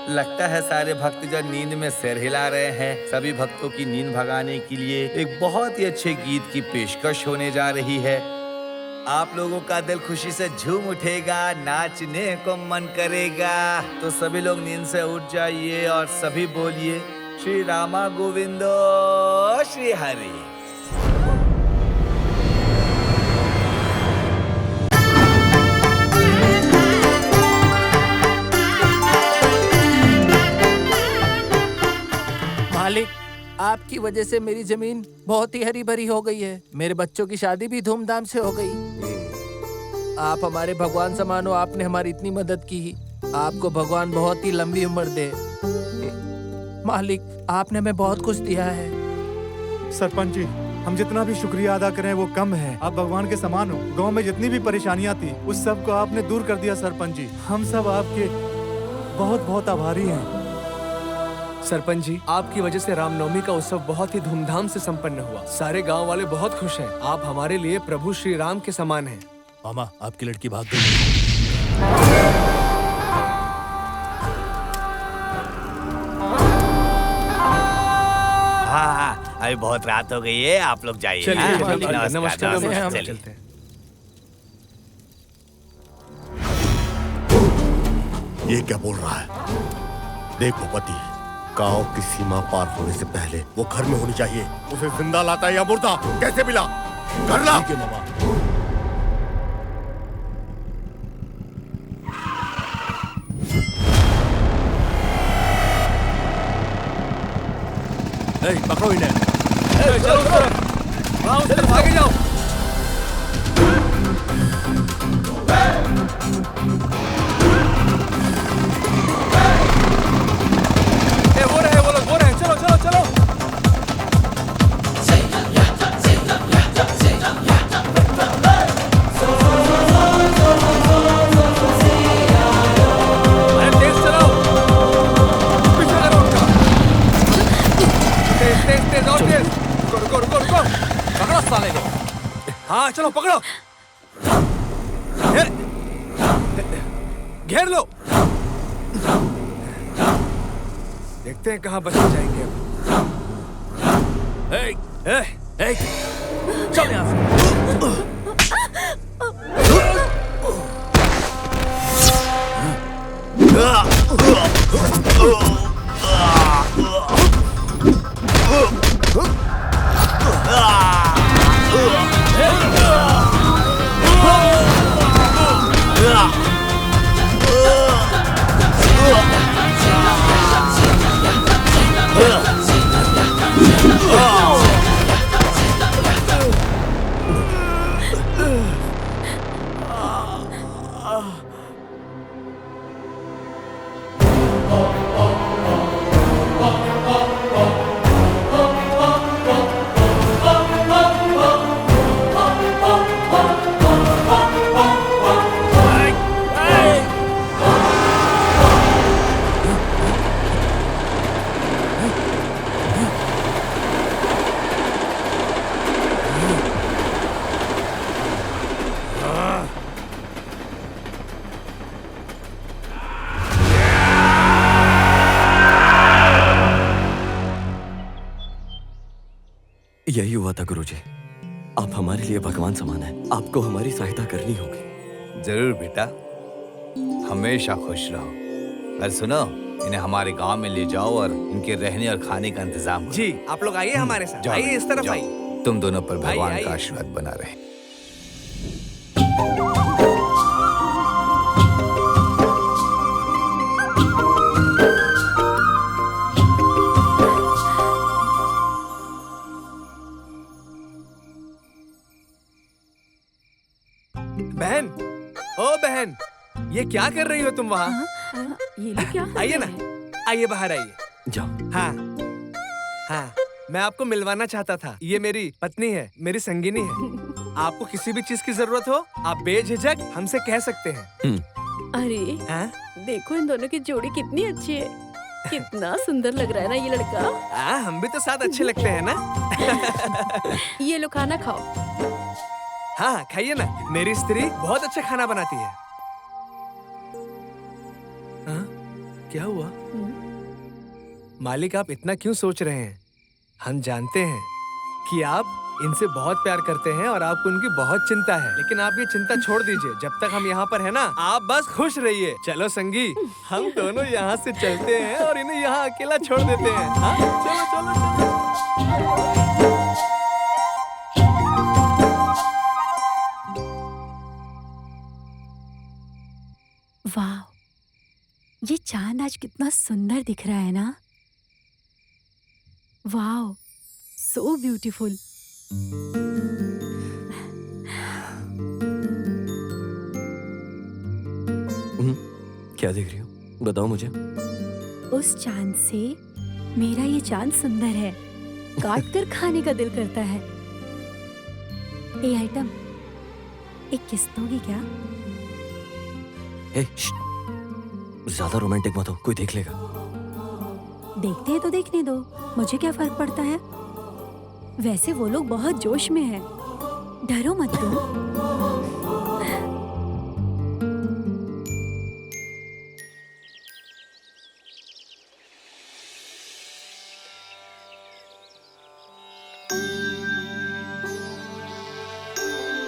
लगता है सारे भक्तजन नींद में सिर हिला रहे हैं। सभी भक्तों की नींद भगाने के लिए एक बहुत ही अच्छे गीत की पेशकश होने जा रही है। आप लोगों का दिल खुशी से झूम उठेगा, नाचने को मन करेगा। तो सभी लोग नींद से उठ जाइए और सभी बोलिए, श्री रामा गोविंदो श्री हरि। मालिक, आपकी वजह से मेरी जमीन बहुत ही हरी भरी हो गई है। मेरे बच्चों की शादी भी धूमधाम से हो गई। आप हमारे भगवान समान हो, आपने हमारी इतनी मदद की। आपको भगवान बहुत ही लंबी उम्र दे। मालिक, आपने हमें बहुत कुछ दिया है। सरपंच जी, हम जितना भी शुक्रिया अदा करें वो कम है। आप भगवान के समान हो। गांव में जितनी भी परेशानियां थी उस सब को आपने दूर कर दिया सरपंच जी। हम सब आपके बहुत बहुत आभारी हैं। सरपंच जी, आपकी वजह से रामनवमी का उत्सव बहुत ही धूमधाम से संपन्न हुआ। सारे गांव वाले बहुत खुश हैं। आप हमारे लिए प्रभु श्री राम के समान हैं। मामा, आपकी लड़की भाग गई। हाँ, अभी बहुत रात हो गई है, आप लोग जाइए। चलिए, हाँ? चलिए, नमस्कार, नमस्कार, नमस्कार, हम चलिए। चलते हैं। ये क्या बोल रहा है? देख भूपति, गांव की सीमा पार होने से पहले वो घर में होनी चाहिए। उसे जिंदा लाता है या मुर्दा, कैसे मिला? घर ला। ठीक है मामा। पकड़ो इन्हें। चलो उस तरफ, वहाँ उस तरफ आगे जाओ। वो रहे, चलो चलो चलो। अरे तेज चलाओ, पीछे करो उनका। तेज और तेज। रुको। पकड़ो साले को। हाँ चलो पकड़ो। घेर लो। देखते हैं कहाँ बच जाएंगे अब। चल यहाँ से। यही हुआ था गुरुजी। आप हमारे लिए भगवान समान हैं। आपको हमारी सहायता करनी होगी। जरूर बेटा, हमेशा खुश रहो। और सुनो, इन्हें हमारे गांव में ले जाओ और इनके रहने और खाने का इंतजाम करो। जी, आप लोग आइए हमारे साथ। जाओ, आइए इस तरफ जाओ। आइए। तुम दोनों पर भगवान आइए। का आशीर्वाद बना रहे। बहन, ओ बहन, ये क्या कर रही हो तुम वहाँ? ये लोग क्या कर आइए रहे ना, हैं? आइए बाहर आइए। जाओ। हाँ, मैं आपको मिलवाना चाहता था। ये मेरी पत्नी है, मेरी संगिनी है। आपको किसी भी चीज की जरूरत हो, आप बेझिझक हमसे कह सकते हैं। अरे हाँ? देखो इन दोनों की जोड़ी कितनी अच्छी है। कितना सुंदर लग रहा है ना ये लड़का। हम भी तो साथ अच्छे लगते हैं ना। ये लो खाना खाओ। हाँ, खाइए ना। मेरी स्त्री बहुत अच्छा खाना बनाती है। हाँ? क्या हुआ? मालिक, आप इतना क्यों सोच रहे हैं? हम जानते हैं कि आप इनसे बहुत प्यार करते हैं और आपको उनकी बहुत चिंता है। लेकिन आप ये चिंता छोड़ दीजिए। जब तक हम यहाँ पर है ना, आप बस खुश रहिए। चलो संगी, हम दोनों यहाँ से चलते हैं और इन्हें यहाँ अकेला छोड़ देते हैं। हाँ? चलो चलो चलो। वाह, ये चांद आज कितना सुंदर दिख रहा है ना। वाह, सो ब्यूटीफुल। क्या देख रही हो? बताओ मुझे। उस चांद से मेरा ये चांद सुंदर है। काट कर खाने का दिल करता है। ए आइटम, एक किस दोगी क्या? ए, ज्यादा रोमांटिक मत हो, कोई देख लेगा। देखते हैं तो देखने दो, मुझे क्या फर्क पड़ता है। वैसे वो लोग बहुत जोश में हैं। डरो मत तुम।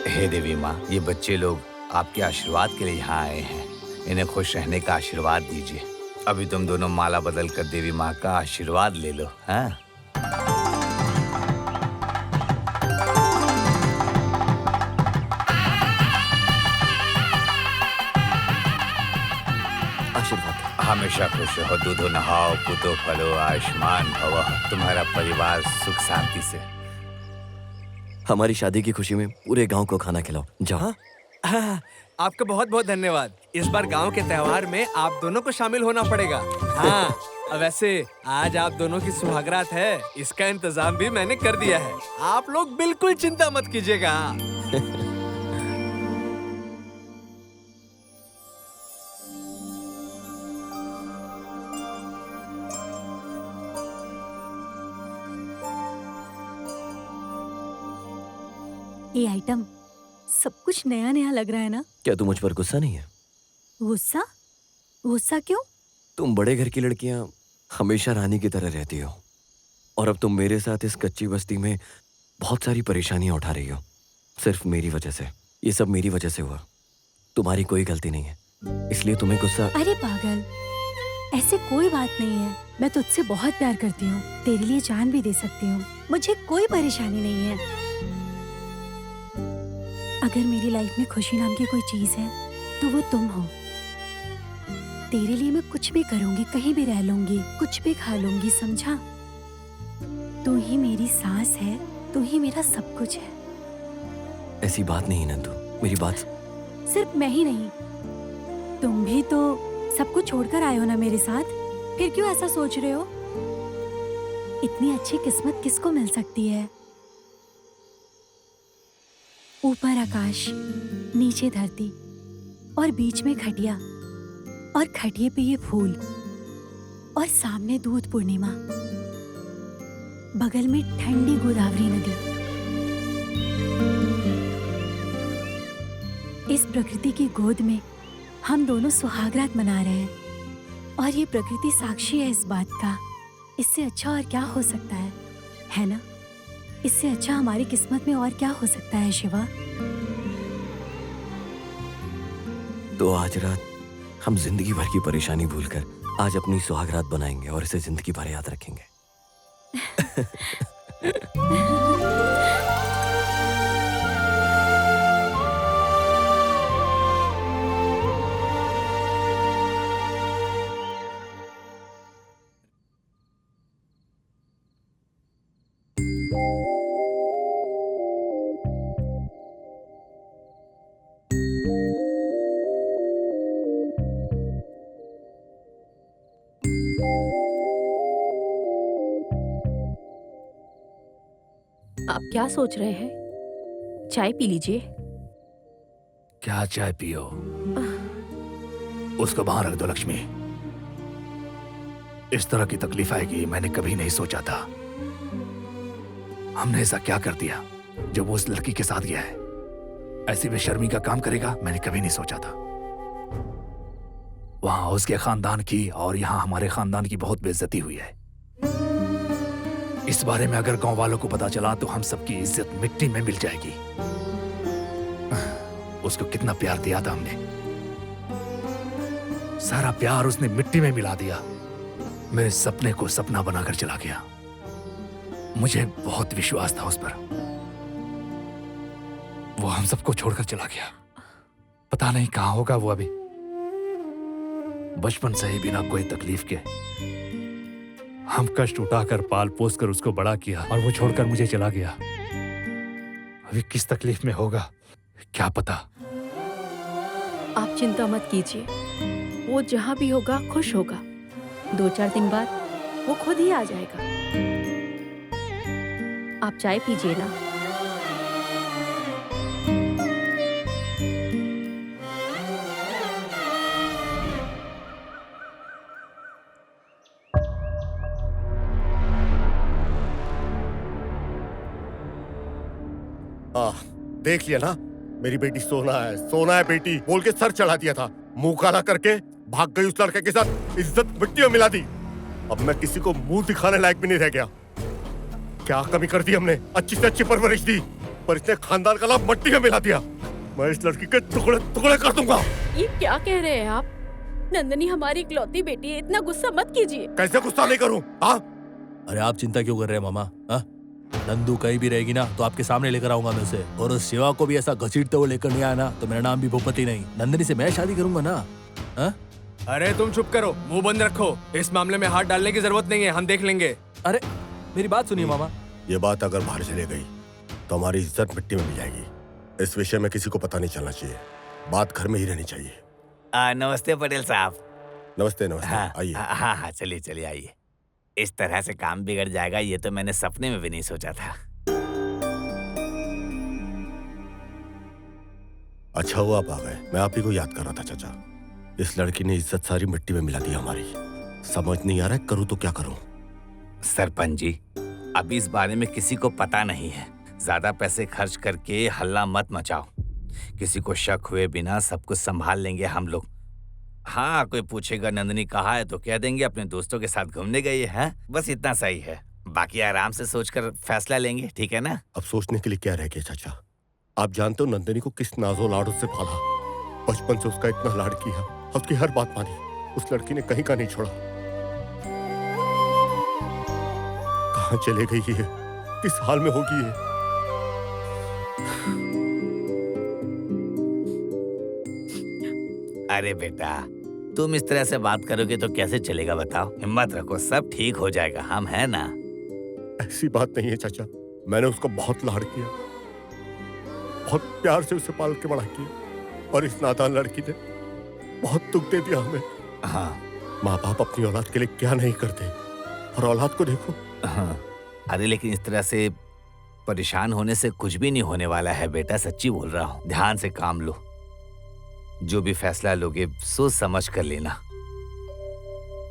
हे देवी माँ, ये बच्चे लोग आपके आशीर्वाद के लिए यहाँ आए हैं। इन्हें खुश रहने का आशीर्वाद दीजिए। अभी तुम दोनों माला बदल कर देवी माँ का आशीर्वाद ले लो। हाँ, आशीर्वाद। हमेशा खुश रहो, दूधो नहाओ, पूतो फलो, आयुष्मान भव। तुम्हारा परिवार सुख शांति से। हमारी शादी की खुशी में पूरे गांव को खाना खिलाओ। जाओ। हाँ, आपका बहुत बहुत धन्यवाद। इस बार गांव के त्योहार में आप दोनों को शामिल होना पड़ेगा। हाँ, वैसे आज आप दोनों की सुहागरात है, इसका इंतजाम भी मैंने कर दिया है। आप लोग बिल्कुल चिंता मत कीजिएगा। ये आइटम सब कुछ नया नया लग रहा है ना? क्या तू मुझ पर गुस्सा नहीं है? गुस्सा? गुस्सा क्यों? तुम बड़े घर की लड़कियां हमेशा रानी की तरह रहती हो, और अब तुम मेरे साथ इस कच्ची बस्ती में बहुत सारी परेशानियां उठा रही हो, सिर्फ मेरी वजह से। ये सब मेरी वजह से हुआ, तुम्हारी कोई गलती नहीं है, इसलिए तुम्हें गुस्सा। अरे पागल, ऐसे कोई बात नहीं है। मैं तुझसे बहुत प्यार करती हूँ, तेरे लिए जान भी दे सकती हूँ। मुझे कोई परेशानी नहीं है। अगर मेरी लाइफ में खुशी नाम की कोई चीज है तो वो तुम हो। तेरे लिए मैं कुछ भी करूंगी, कहीं भी रह लूंगी, कुछ भी खा लूंगी, समझा? तू ही मेरी सांस है, तू ही मेरा सब कुछ है। ऐसी बात नहीं नंदू, मेरी बात। सिर्फ मैं ही नहीं, तुम भी तो सब कुछ छोड़कर आए हो ना मेरे साथ। फिर क्यों ऐसा सोच रहे हो? इतनी अच्छी किस्मत किसको मिल सकती है? ऊपर आकाश, नीचे धरती, और बीच में खटिया, और खटिए पे ये फूल, और सामने दूध पूर्णिमा, बगल में ठंडी गोदावरी नदी। इस प्रकृति की गोद में हम दोनों सुहागरात मना रहे हैं, और ये प्रकृति साक्षी है इस बात का। इससे अच्छा और क्या हो सकता है ना? इससे अच्छा हमारी किस्मत में और क्या हो सकता है शिवा? तो आज रात हम जिंदगी भर की परेशानी भूलकर आज अपनी सुहागरात बनाएंगे और इसे जिंदगी भर याद रखेंगे। आप क्या सोच रहे हैं? चाय पी लीजिए। क्या चाय पियो? उसको बाहर रख दो लक्ष्मी। इस तरह की तकलीफ आएगी मैंने कभी नहीं सोचा था। हमने ऐसा क्या कर दिया जो वो उस लड़की के साथ गया है? ऐसी बेशर्मी का काम करेगा मैंने कभी नहीं सोचा था। वहां उसके खानदान की और यहाँ हमारे खानदान की बहुत बेइज्जती हुई है। इस बारे में अगर गांव वालों को पता चला तो हम सबकी इज्जत मिट्टी में मिल जाएगी। उसको कितना प्यार दिया था हमने, सारा प्यार उसने मिट्टी में मिला दिया। मेरे सपने को सपना बनाकर चला गया। मुझे बहुत विश्वास था उस पर। वो हम सबको छोड़कर चला गया। पता नहीं कहां होगा वो अभी। बचपन से ही बिना कोई तकलीफ के हम कष्ट उठाकर पाल पोस कर उसको बड़ा किया और वो छोड़कर मुझे चला गया। अभी किस तकलीफ में होगा क्या पता। आप चिंता मत कीजिए, वो जहाँ भी होगा खुश होगा। 2-4 दिन बाद वो खुद ही आ जाएगा। आप चाय पीजिए ना। देख लिया ना, मेरी बेटी सोना है बेटी बोल के सर चढ़ा दिया था, मुंह काला करके भाग गई उस लड़के के साथ, इज्जत मिट्टी में मिला दी। अब मैं किसी को मुंह दिखाने लायक भी नहीं रह गया। क्या कमी कर दी हमने? अच्छी से अच्छी परवरिश दी, पर इसने खानदान का लाभ मिट्टी में मिला दिया। मैं इस लड़की के टुकड़े टुकड़े कर दूंगा। ये क्या कह रहे हैं आप? नंदनी हमारी इकलौती बेटी है, इतना गुस्सा मत कीजिए। कैसे गुस्सा नहीं करूं? हाँ, अरे आप चिंता क्यों कर रहे हैं मामा? हाँ? नंदू कहीं भी रहेगी ना तो आपके सामने लेकर आऊंगा मैं उसे, और उस शिवा को भी ऐसा घसीटते हुए लेकर नहीं आया ना तो मेरा नाम भी भूपति नहीं, नंदनी से मैं शादी करूंगा ना। हाँ? अरे तुम चुप करो, मुंह बंद रखो। इस मामले में हाथ डालने की जरूरत नहीं है, हम देख लेंगे। अरे मेरी बात सुनिए मामा। ये बात अगर बाहर चली गई तो हमारी इज्जत मिट्टी में मिल जाएगी। इस विषय में किसी को पता नहीं चलना चाहिए, बात घर में ही रहनी चाहिए। नमस्ते पटेल साहब। नमस्ते नमस्ते, आइए। हाँ चलिए चलिए आइए। इस तरह से काम बिगड़ जाएगा ये तो मैंने सपने में भी नहीं सोचा था। अच्छा हुआ आप आ गए, मैं आप ही को याद कर रहा था चाचा। इस लड़की ने इज्जत सारी मिट्टी में मिला दी हमारी। समझ नहीं आ रहा है करूँ तो क्या करूँ। सरपंच जी, अभी इस बारे में किसी को पता नहीं है, ज्यादा पैसे खर्च करके हल्ला मत मचाओ। किसी को शक हुए बिना सब कुछ संभाल लेंगे हम लोग। हाँ, कोई पूछेगा नंदनी कहाँ है तो कह देंगे अपने दोस्तों के साथ घूमने गई है, बस इतना सही है। बाकी आराम से सोचकर फैसला लेंगे, ठीक है ना? अब सोचने के लिए क्या रह गया चाचा? आप जानते हो नंदनी को किस नाजो लाडो से पाला, बचपन से उसका इतना लाड किया, उसकी हर बात मानी। उस लड़की ने कहीं का नहीं छोड़ा। कहाँ चले गई है, किस हाल में होगी ये? अरे बेटा, तुम इस तरह से बात करोगे तो कैसे चलेगा बताओ? हिम्मत रखो, सब ठीक हो जाएगा, हम हैं ना। ऐसी बात नहीं है चाचा, मैंने उसको बहुत लाड किया, बहुत प्यार से उसे पाल के बड़ा किया, और इस नादान लड़की ने बहुत दुख दे दिया हमें। हाँ, माँ बाप अपनी औलाद के लिए क्या नहीं करते, और औलाद को देखो। हाँ, अरे लेकिन इस तरह से परेशान होने से कुछ भी नहीं होने वाला है बेटा, सच्ची बोल रहा हूँ। ध्यान से काम लो, जो भी फैसला लोगे सोच समझ कर लेना।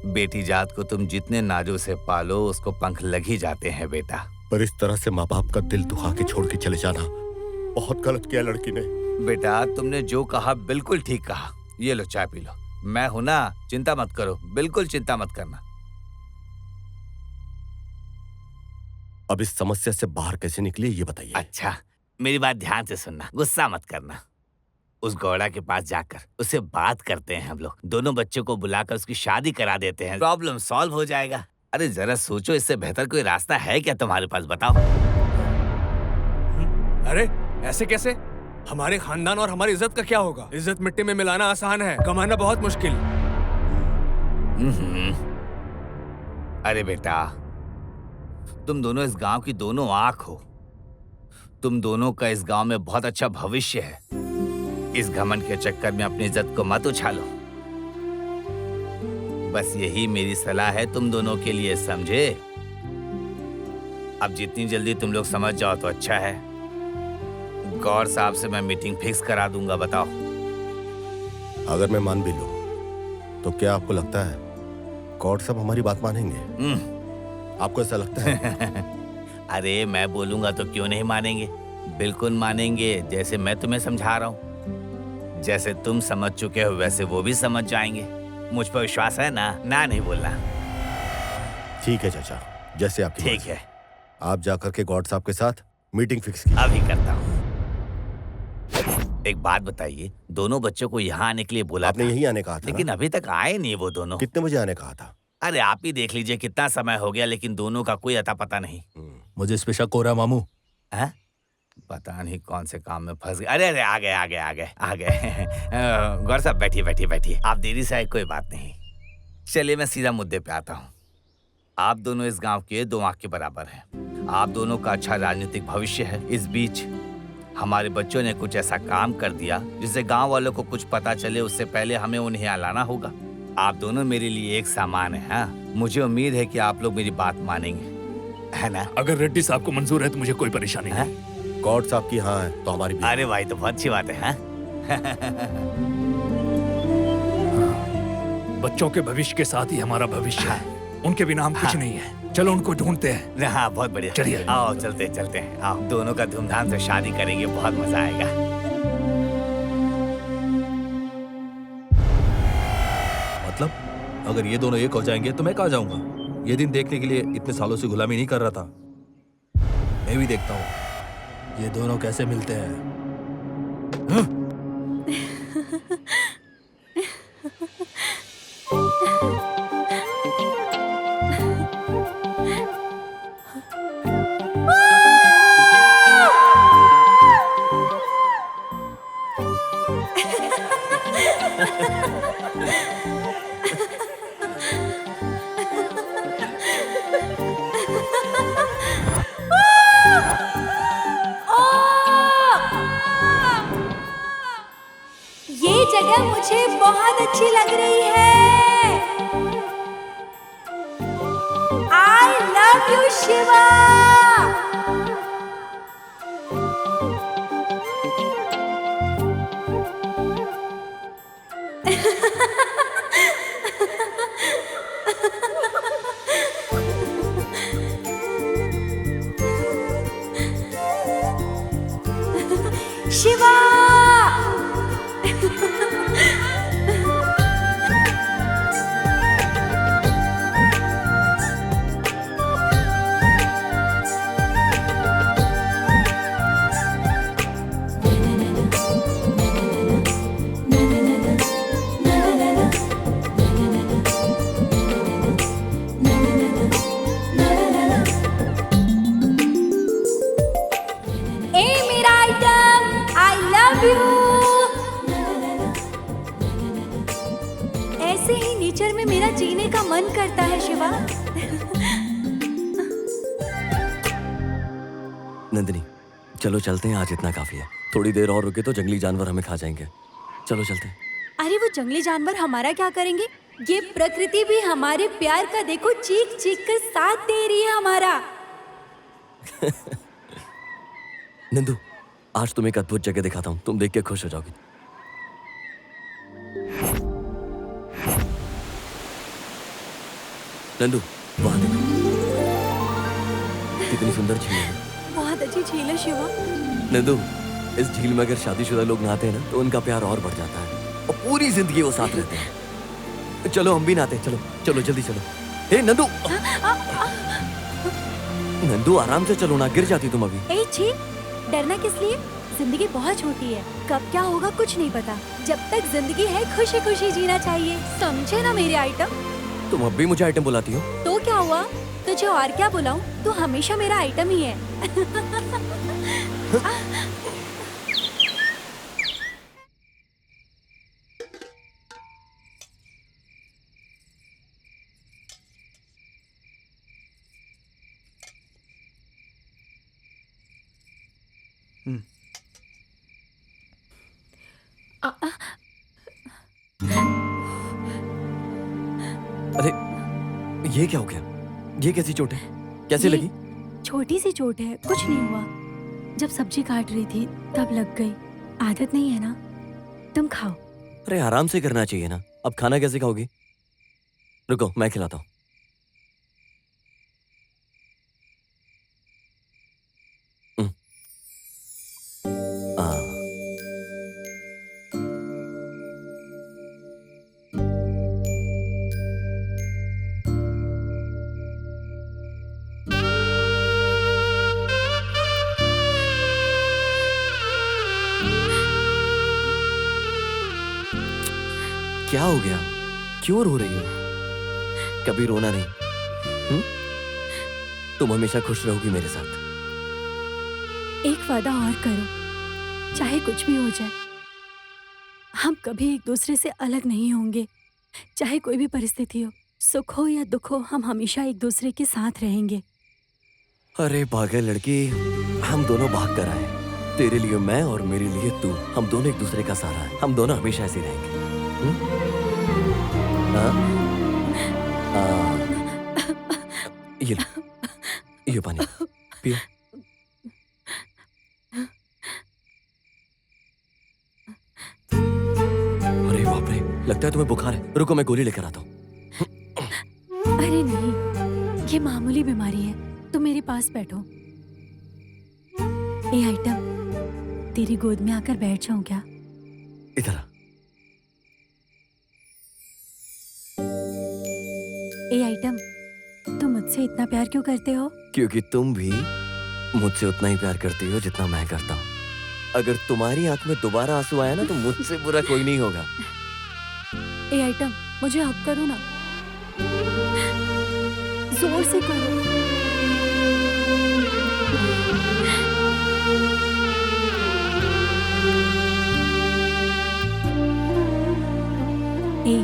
बेटी जात को तुम जितने नाजों से पालो उसको पंख लग ही जाते हैं बेटा। पर इस तरह से माँ बाप का दिल दुखा के छोड़ के चले जाना बहुत गलत किया लड़की ने। बेटा तुमने जो कहा बिल्कुल ठीक कहा। ये लो चाय पी लो, मैं हूं ना, चिंता मत करो, बिल्कुल चिंता मत करना। अब इस समस्या से बाहर कैसे निकले ये बताइए। अच्छा, मेरी बात ध्यान से सुनना, गुस्सा मत करना। उस गौड़ा के पास जाकर उससे बात करते हैं हम लोग, दोनों बच्चों को बुलाकर उसकी शादी करा देते हैं, प्रॉब्लम सॉल्व हो जाएगा। अरे जरा सोचो, इससे बेहतर कोई रास्ता है क्या तुम्हारे पास, बताओ। अरे ऐसे कैसे? हमारे खानदान और हमारी इज्जत का क्या होगा? इज्जत मिट्टी में मिलाना आसान है, कमाना बहुत मुश्किल। अरे बेटा, तुम दोनों इस गांव की दोनों आंख हो, तुम दोनों का इस गांव में बहुत अच्छा भविष्य है। इस घमंड के चक्कर में अपनी इज्जत को मत उछालो। बस यही मेरी सलाह है तुम दोनों के लिए, समझे? अब जितनी जल्दी तुम लोग समझ जाओ तो अच्छा है। गौर साहब से मैं मीटिंग फिक्स करा दूंगा, बताओ। अगर मैं मान भी लूं, तो क्या आपको लगता है गौर साहब हमारी बात मानेंगे? आपको ऐसा लगता है? अरे मैं बोलूंगा तो क्यों नहीं मानेंगे, बिल्कुल मानेंगे। जैसे मैं तुम्हें समझा रहा हूँ, जैसे तुम समझ चुके हो वैसे वो भी समझ जाएंगे। मुझ पर विश्वास है ना? ना नहीं बोलना। ठीक है चाचा, जैसे आपकी ठीक है। आप जाकर के गौड़ साहब के साथ मीटिंग फिक्स की। अभी करता हूँ। एक बात बताइए, दोनों बच्चों को यहाँ आने के लिए बोला आपने था, यहीं आने कहा था लेकिन अभी तक आए नहीं वो दोनों। कितने बजे आने कहा था? अरे आप ही देख लीजिए, कितना समय हो गया लेकिन दोनों का कोई अता पता नहीं। मुझे इस पे शक हो रहा है मामू। है? पता नहीं कौन से काम में फंस गए। अरे अरे आ गए। गौर साहब बैठिए। आप देरी से आए, कोई बात नहीं। चलिए मैं सीधा मुद्दे पे आता हूँ। आप दोनों इस गांव के दो आंख के बराबर हैं। आप दोनों का अच्छा राजनीतिक भविष्य है। इस बीच हमारे बच्चों ने कुछ ऐसा काम कर दिया जिससे गांव वालों को कुछ पता चले, उससे पहले हमें उन्हें यहाँ लाना होगा। आप दोनों मेरे लिए एक सामान है। हाँ, मुझे उम्मीद है कि आप लोग मेरी बात मानेंगे, है ना? अगर रेड्डी साहब को मंजूर है तो मुझे कोई परेशानी नहीं। गौड़ साहब की हाँ है तो हमारी भी। अरे भाई, तो बहुत अच्छी बात है। हाँ? बच्चों के भविष्य के साथ ही हमारा भविष्य है, उनके बिना हम कुछ नहीं है। चलो उनको ढूंढते हैं। हाँ बहुत बढ़िया, चलिए। आओ चलते चलते हैं, आओ दोनों का धूमधाम से शादी करेंगे, बहुत मजा आएगा। मतलब अगर ये दोनों एक हो जाएंगे तो मैं कहाँ जाऊंगा? ये दिन देखने के लिए इतने सालों से गुलामी नहीं कर रहा था। मैं भी देखता हूँ ये दोनों कैसे मिलते हैं। ये जगह मुझे बहुत अच्छी लग रही है। आई लव यू शिवा। शिवा। ऐसे ही नेचर में मेरा जीने का मन करता है शिवा। नंदिनी चलो चलते हैं, आज इतना काफी है। थोड़ी देर और रुके तो जंगली जानवर हमें खा जाएंगे। चलो चलते हैं। अरे वो जंगली जानवर हमारा क्या करेंगे? ये प्रकृति भी हमारे प्यार का देखो चीख चीख कर साथ दे रही है हमारा। नंदू आज तुम्हें एक अद्भुत जगह दिखाता हूँ, तुम देख के खुश हो जाओगी। नंदू वहां देखो, कितनी सुंदर झील है। बहुत अच्छी झील है शिवा। नंदू इस झील में अगर शादीशुदा लोग नहाते हैं ना तो उनका प्यार और बढ़ जाता है और पूरी जिंदगी वो साथ रहते हैं। चलो हम भी नहाते हैं, चलो चलो जल्दी चलो। हे नंदू, नंदू आराम से चलो ना, गिर जाती तुम अभी। ए छी, डरना किस लिए? जिंदगी बहुत छोटी है, कब क्या होगा कुछ नहीं पता। जब तक जिंदगी है खुशी खुशी जीना चाहिए, समझे ना मेरे आइटम? तुम अब भी मुझे आइटम बुलाती हो? तो क्या हुआ, तुझे और क्या बुलाऊं? तू हमेशा मेरा आइटम ही है। अरे ये क्या हो गया? ये कैसी चोट है? कैसे लगी? छोटी सी चोट है, कुछ नहीं हुआ। जब सब्जी काट रही थी तब लग गई। आदत नहीं है ना, तुम खाओ। अरे आराम से करना चाहिए ना, अब खाना कैसे खाओगी? रुको मैं खिलाता हूँ। क्या हो गया? क्यों रो रही हो? कभी रोना नहीं। तुम हमेशा खुश रहोगी मेरे साथ। एक वादा और करो, चाहे कुछ भी हो जाए, हम कभी एक दूसरे से अलग नहीं होंगे। चाहे कोई भी परिस्थिति हो, सुख हो या दुख हो, हम हमेशा एक दूसरे के साथ रहेंगे। अरे पागल लड़की, हम दोनों भाग कर आए। तेरे लिए मैं और मेरे लिए तू, हम दोनों एक दूसरे का सहारा है। हम दोनों हमेशा ऐसे रहेंगे। ये लो, ये पानी पियो। अरे बाप रे, लगता है तुम्हें बुखार है। रुको मैं गोली लेकर आता हूँ। अरे नहीं, ये मामूली बीमारी है। तुम मेरे पास बैठो। ए आइटम, तेरी गोद में आकर बैठ जाऊं क्या? इधर आ। ए आइटम, तुम मुझसे इतना प्यार क्यों करते हो? क्योंकि तुम भी मुझसे उतना ही प्यार करती हो जितना मैं करता हूँ। अगर तुम्हारी आंख में दोबारा आंसू आया ना तो मुझसे बुरा कोई नहीं होगा। ए आइटम, मुझे हक करो ना, जोर से करो। ए,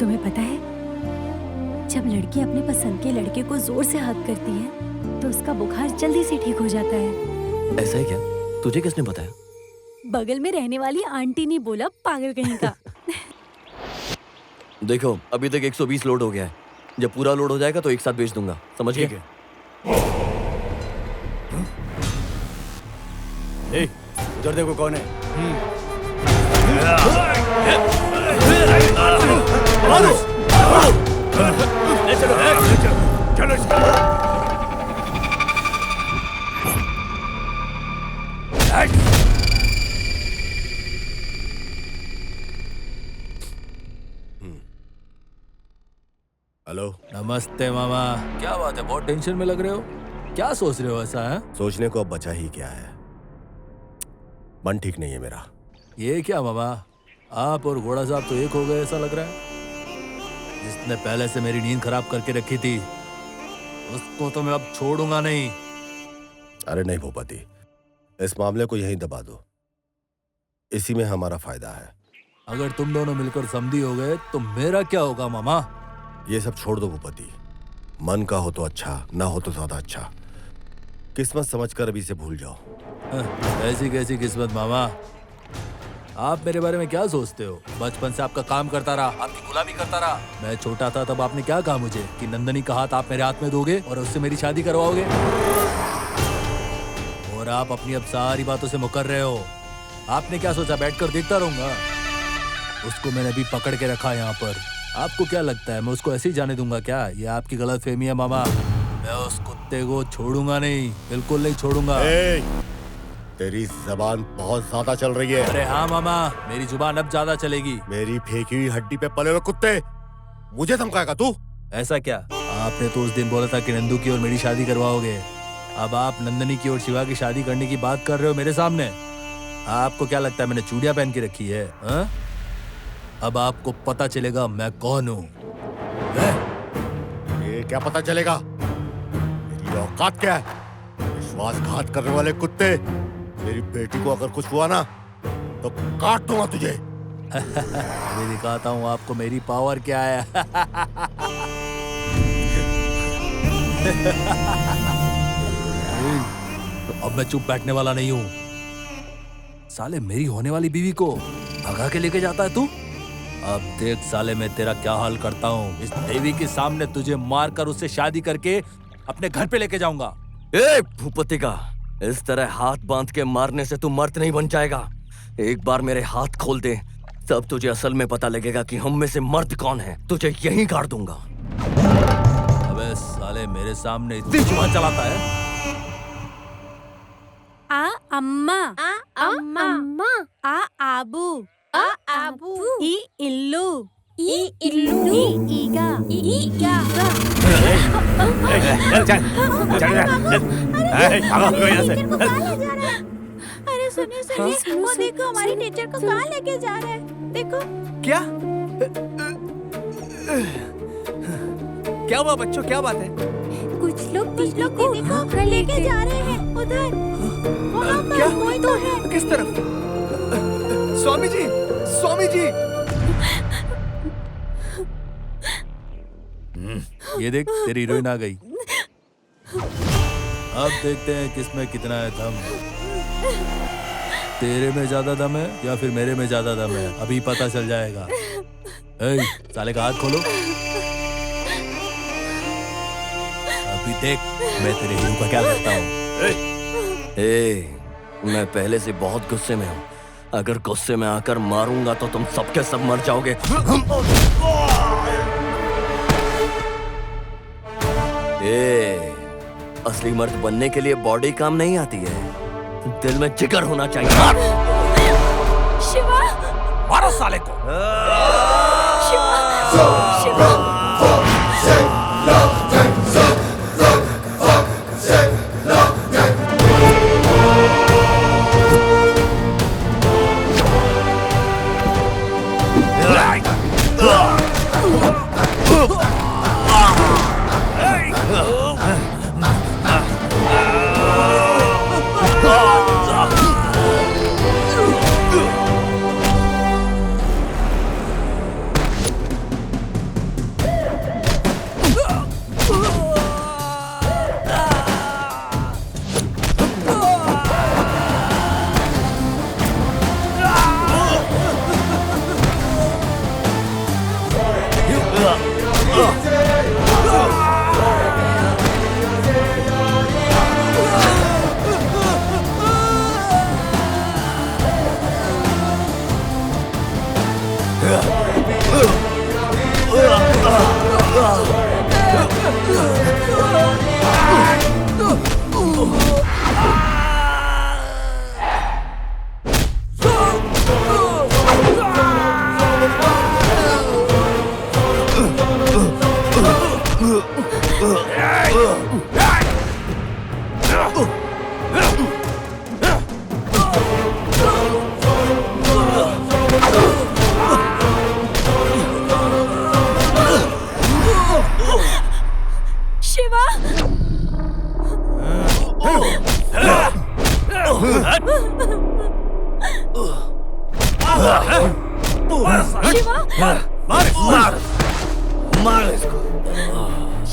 तुम्हें पता है, जब लड़की अपने पसंद के लड़के को जोर से हक करती है तो उसका बुखार जल्दी से ठीक हो जाता है। ऐसा है क्या? तुझे किसने बताया? बगल में रहने वाली आंटी ने बोला, पागल कहीं का। देखो, अभी तक 120 लोड हो गया है। जब पूरा लोड हो जाएगा तो एक साथ बेच दूंगा, समझ गए? ए, उधर देखो कौन है। चलो हेलो। नमस्ते मामा। क्या बात है, बहुत टेंशन में लग रहे हो? क्या सोच रहे हो ऐसा है? सोचने को अब बचा ही क्या है, मन ठीक नहीं है मेरा। ये क्या मामा, आप और घोड़ा साहब तो एक हो गए ऐसा लग रहा है। जिसने पहले से मेरी नींद खराब करके रखी थी उसको तो मैं अब छोड़ूंगा नहीं। अरे नहीं भूपति, इस मामले को यहीं दबा दो, इसी में हमारा फायदा है। अगर तुम दोनों मिलकर समधी हो गए तो मेरा क्या होगा मामा? ये सब छोड़ दो भूपति, मन का हो तो अच्छा, ना हो तो ज्यादा अच्छा। किस्मत समझकर अभी से भूल जाओ। ऐसी कैसी किस्मत मामा? आप मेरे बारे में क्या सोचते हो? बचपन से आपका काम करता रहा, आपकी गुलामी करता रहा। मैं छोटा था तब आपने क्या कहा मुझे कि नंदनी का हाथ आप मेरे हाथ में दोगे और उससे मेरी शादी करवाओगे, और आप अपनी अब सारी बातों से मुकर रहे हो। आपने क्या सोचा बैठकर देखता रहूंगा? उसको मैंने अभी पकड़ के रखा यहाँ पर। आपको क्या लगता है मैं उसको ऐसे ही जाने दूंगा क्या? ये आपकी गलतफहमी है मामा। मैं उस कुत्ते को छोड़ूंगा नहीं, बिल्कुल नहीं छोड़ूंगा। तेरी जबान बहुत ज्यादा चल रही है। अरे हाँ मामा, मेरी जुबान अब ज्यादा चलेगी। मेरी फेंकी हुई हड्डी पे पले हुए कुत्ते, मुझे धमकाएगा तू? ऐसा क्या? आपने तो उस दिन बोला था कि नंदू की और मेरी शादी करवाओगे। अब आप नंदनी की और शिवा की शादी करने की बात कर रहे हो मेरे सामने। आपको क्या लगता है मैंने चूड़ियां पहन के रखी है? हा? अब आपको पता चलेगा मैं कौन हूँ। ये क्या पता चलेगा? मेरी औकात क्या है? विश्वासघात करने वाले कुत्ते, मेरी बेटी को अगर कुछ हुआ ना तो काट दूंगा तुझे। अभी दिखाता हूँ आपको मेरी पावर क्या है। अब मैं चुप बैठने वाला नहीं हूँ। साले मेरी होने वाली बीवी को भगा के लेके जाता है तू। अब देख साले मैं तेरा क्या हाल करता हूँ। इस देवी के सामने तुझे मारकर उससे शादी करके अपने घर पे लेके जाऊंगा। ए भूपति का, इस तरह हाथ बांध के मारने से तू मर्द नहीं बन जाएगा। एक बार मेरे हाथ खोल दे, तब तुझे असल में पता लगेगा कि हम में से मर्द कौन है। तुझे यहीं काट दूंगा। अबे साले मेरे सामने इतनी जुबान चलाता है। आ अम्मा, आ अम्मा, आ आबू, आ आबू, ई इल्लू, ई इल्लू, ई ईगा, ई ईगा। अरे सुनिए सुनिए, वो देखो हमारी टीचर को कहाँ लेके जा रहे हैं। देखो। क्या क्या हुआ बच्चों, क्या बात है? कुछ लोग देखो लेके जा रहे हैं उधर। वहाँ पर क्या? कोई तो है। किस तरफ? स्वामी जी, स्वामी जी। ये देख तेरी हीरोइन आ गई। अब देखते हैं किसमें कितना है दम। तेरे में ज्यादा दम है या फिर मेरे में ज्यादा दम है, अभी पता चल जाएगा। ए, साले का हाथ खोलो। अभी देख मैं तेरे हीरो का क्या करता हूँ। मैं पहले से बहुत गुस्से में हूँ। अगर गुस्से में आकर मारूंगा तो तुम सबके सब मर जाओगे। असली मर्द बनने के लिए बॉडी काम नहीं आती है, दिल में जिगर होना चाहिए। शिवा, मारो साले को। शिवा, शिवा।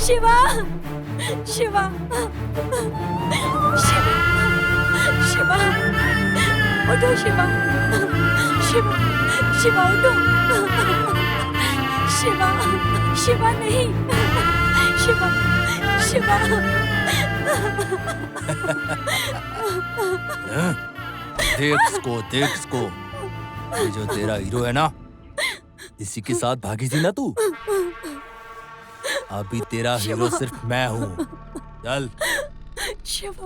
शिवा, शिवा, शिवा, शिवा, उठो शिवा, शिवा, शिवा उठो, शिवा, शिवा नहीं, शिवा, शिवा। देख इसको, ये जो तेरा हीरो है ना, इसी के साथ भागी थी ना तू। अभी तेरा हीरो सिर्फ मैं हूँ। चल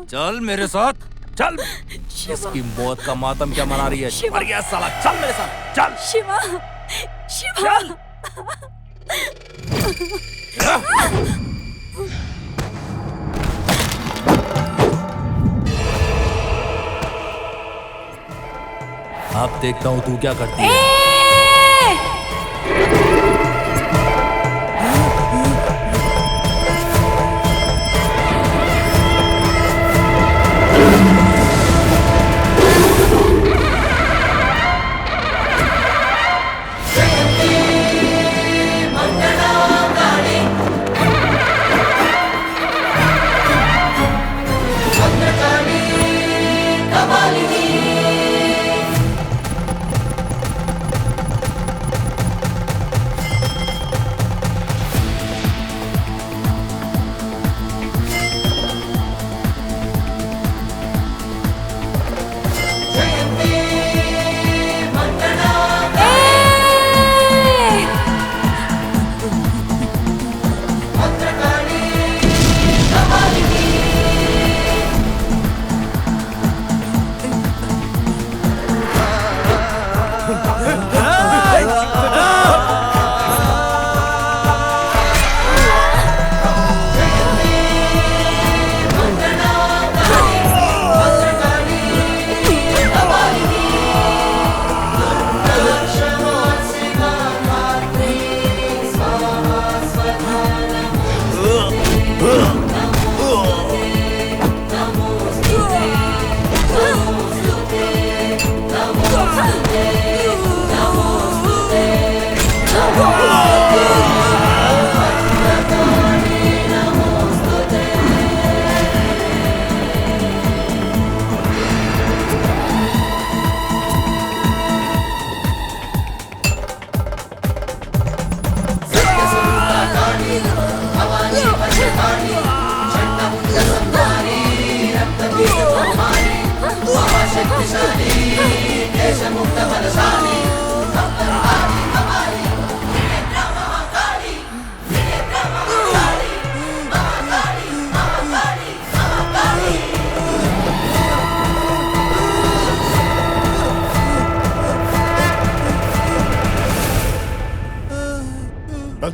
चल मेरे साथ, चल। इसकी मौत का मातम क्या मना रही है? मर गया साला, चल मेरे साथ, चल। शिवा, शिवा। अब देखता हूँ तू क्या करती है।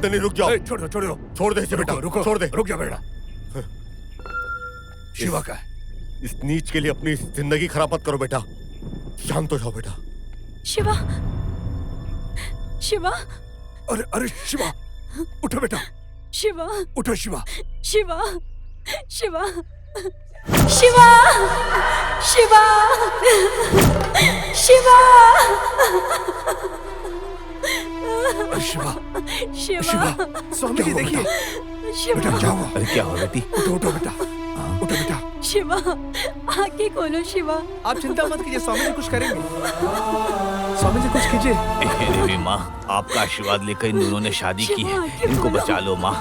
नंदनी रुक जाओ। छोड़ दो छोड़ दो। छोड़ दे इसे बेटा, रुको छोड़ दे। रुक जा बेटा। शिवा का है। इस नीच के लिए अपनी जिंदगी खराब मत करो बेटा, शांत हो जाओ बेटा। शिवा, शिवा, अरे अरे शिवा, उठो बेटा, शिवा, उठो शिवा। शिवा, शिवा, शिवा, शिवा, शिवा, शिवा, शिवा, स्वामी जी देखिए। बेटा क्या हुआ? अरे क्या हुआ बेटी? उठो उठो बेटा, उठो बेटा। शिवा, आंखें खोलो शिवा। आप चिंता मत कीजिए, स्वामी जी कुछ करेंगे। स्वामी जी कुछ कीजिए। देवी माँ, आपका आशीर्वाद लेकर इन दोनों ने शादी की है, इनको बचा लो माँ।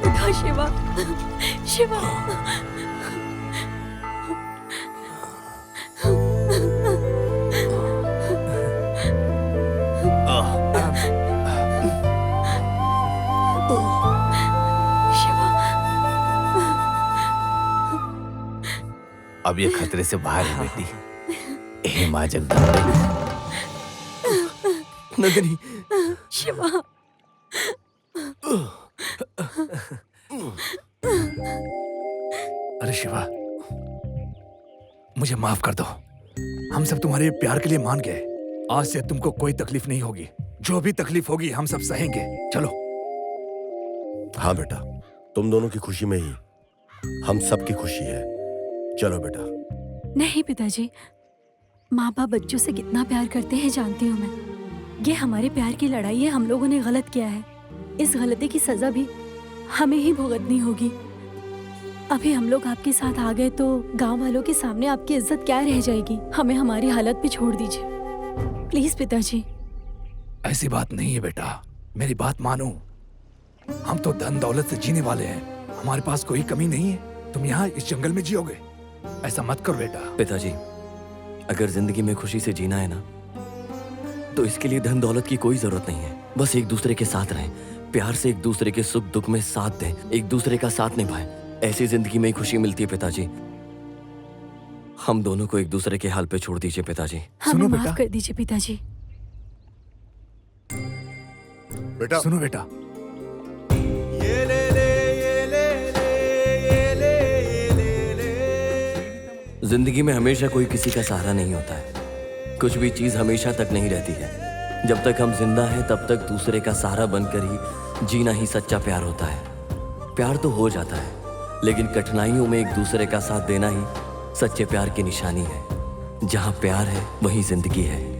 उठो शिवा, शिवा। अब ये खतरे से बाहर है बेटी। हे माँ जगदम्बे। नंदिनी, शिवा, अरे शिवा, मुझे माफ कर दो। हम सब तुम्हारे प्यार के लिए मान गए। आज से तुमको कोई तकलीफ नहीं होगी। जो भी तकलीफ होगी हम सब सहेंगे। चलो। हाँ बेटा, तुम दोनों की खुशी में ही हम सबकी खुशी है। चलो बेटा। नहीं पिताजी, माँ बाप बच्चों से कितना प्यार करते हैं जानती हूँ मैं। ये हमारे प्यार की लड़ाई है, हम लोगों ने गलत किया है। इस गलती की सजा भी हमें ही भुगतनी होगी। अभी हम लोग आपके साथ आ गए तो गांव वालों के सामने आपकी इज्जत क्या रह जाएगी। हमें हमारी हालत पे छोड़ दीजिए प्लीज पिताजी। ऐसी बात नहीं है बेटा, मेरी बात मानो। हम तो धन दौलत से जीने वाले हैं, हमारे पास कोई कमी नहीं है। तुम यहाँ इस जंगल में जियोगे, ऐसा मत करो बेटा। पिताजी, अगर जिंदगी में खुशी से जीना है ना, तो इसके लिए धन दौलत की कोई जरूरत नहीं है। बस एक दूसरे के साथ रहें, प्यार से एक दूसरे के सुख दुख में साथ दें, एक दूसरे का साथ निभाएं। ऐसी जिंदगी में ही खुशी मिलती है पिताजी। हम दोनों को एक दूसरे के हाल पे छोड़ दीजिए पिताजी। हमें माफ कर दीजिए पिताजी। बेटा सुनो बेटा, जिंदगी में हमेशा कोई किसी का सहारा नहीं होता है। कुछ भी चीज हमेशा तक नहीं रहती है। जब तक हम जिंदा हैं तब तक दूसरे का सहारा बनकर ही जीना ही सच्चा प्यार होता है। प्यार तो हो जाता है, लेकिन कठिनाइयों में एक दूसरे का साथ देना ही सच्चे प्यार की निशानी है। जहाँ प्यार है वहीं जिंदगी है।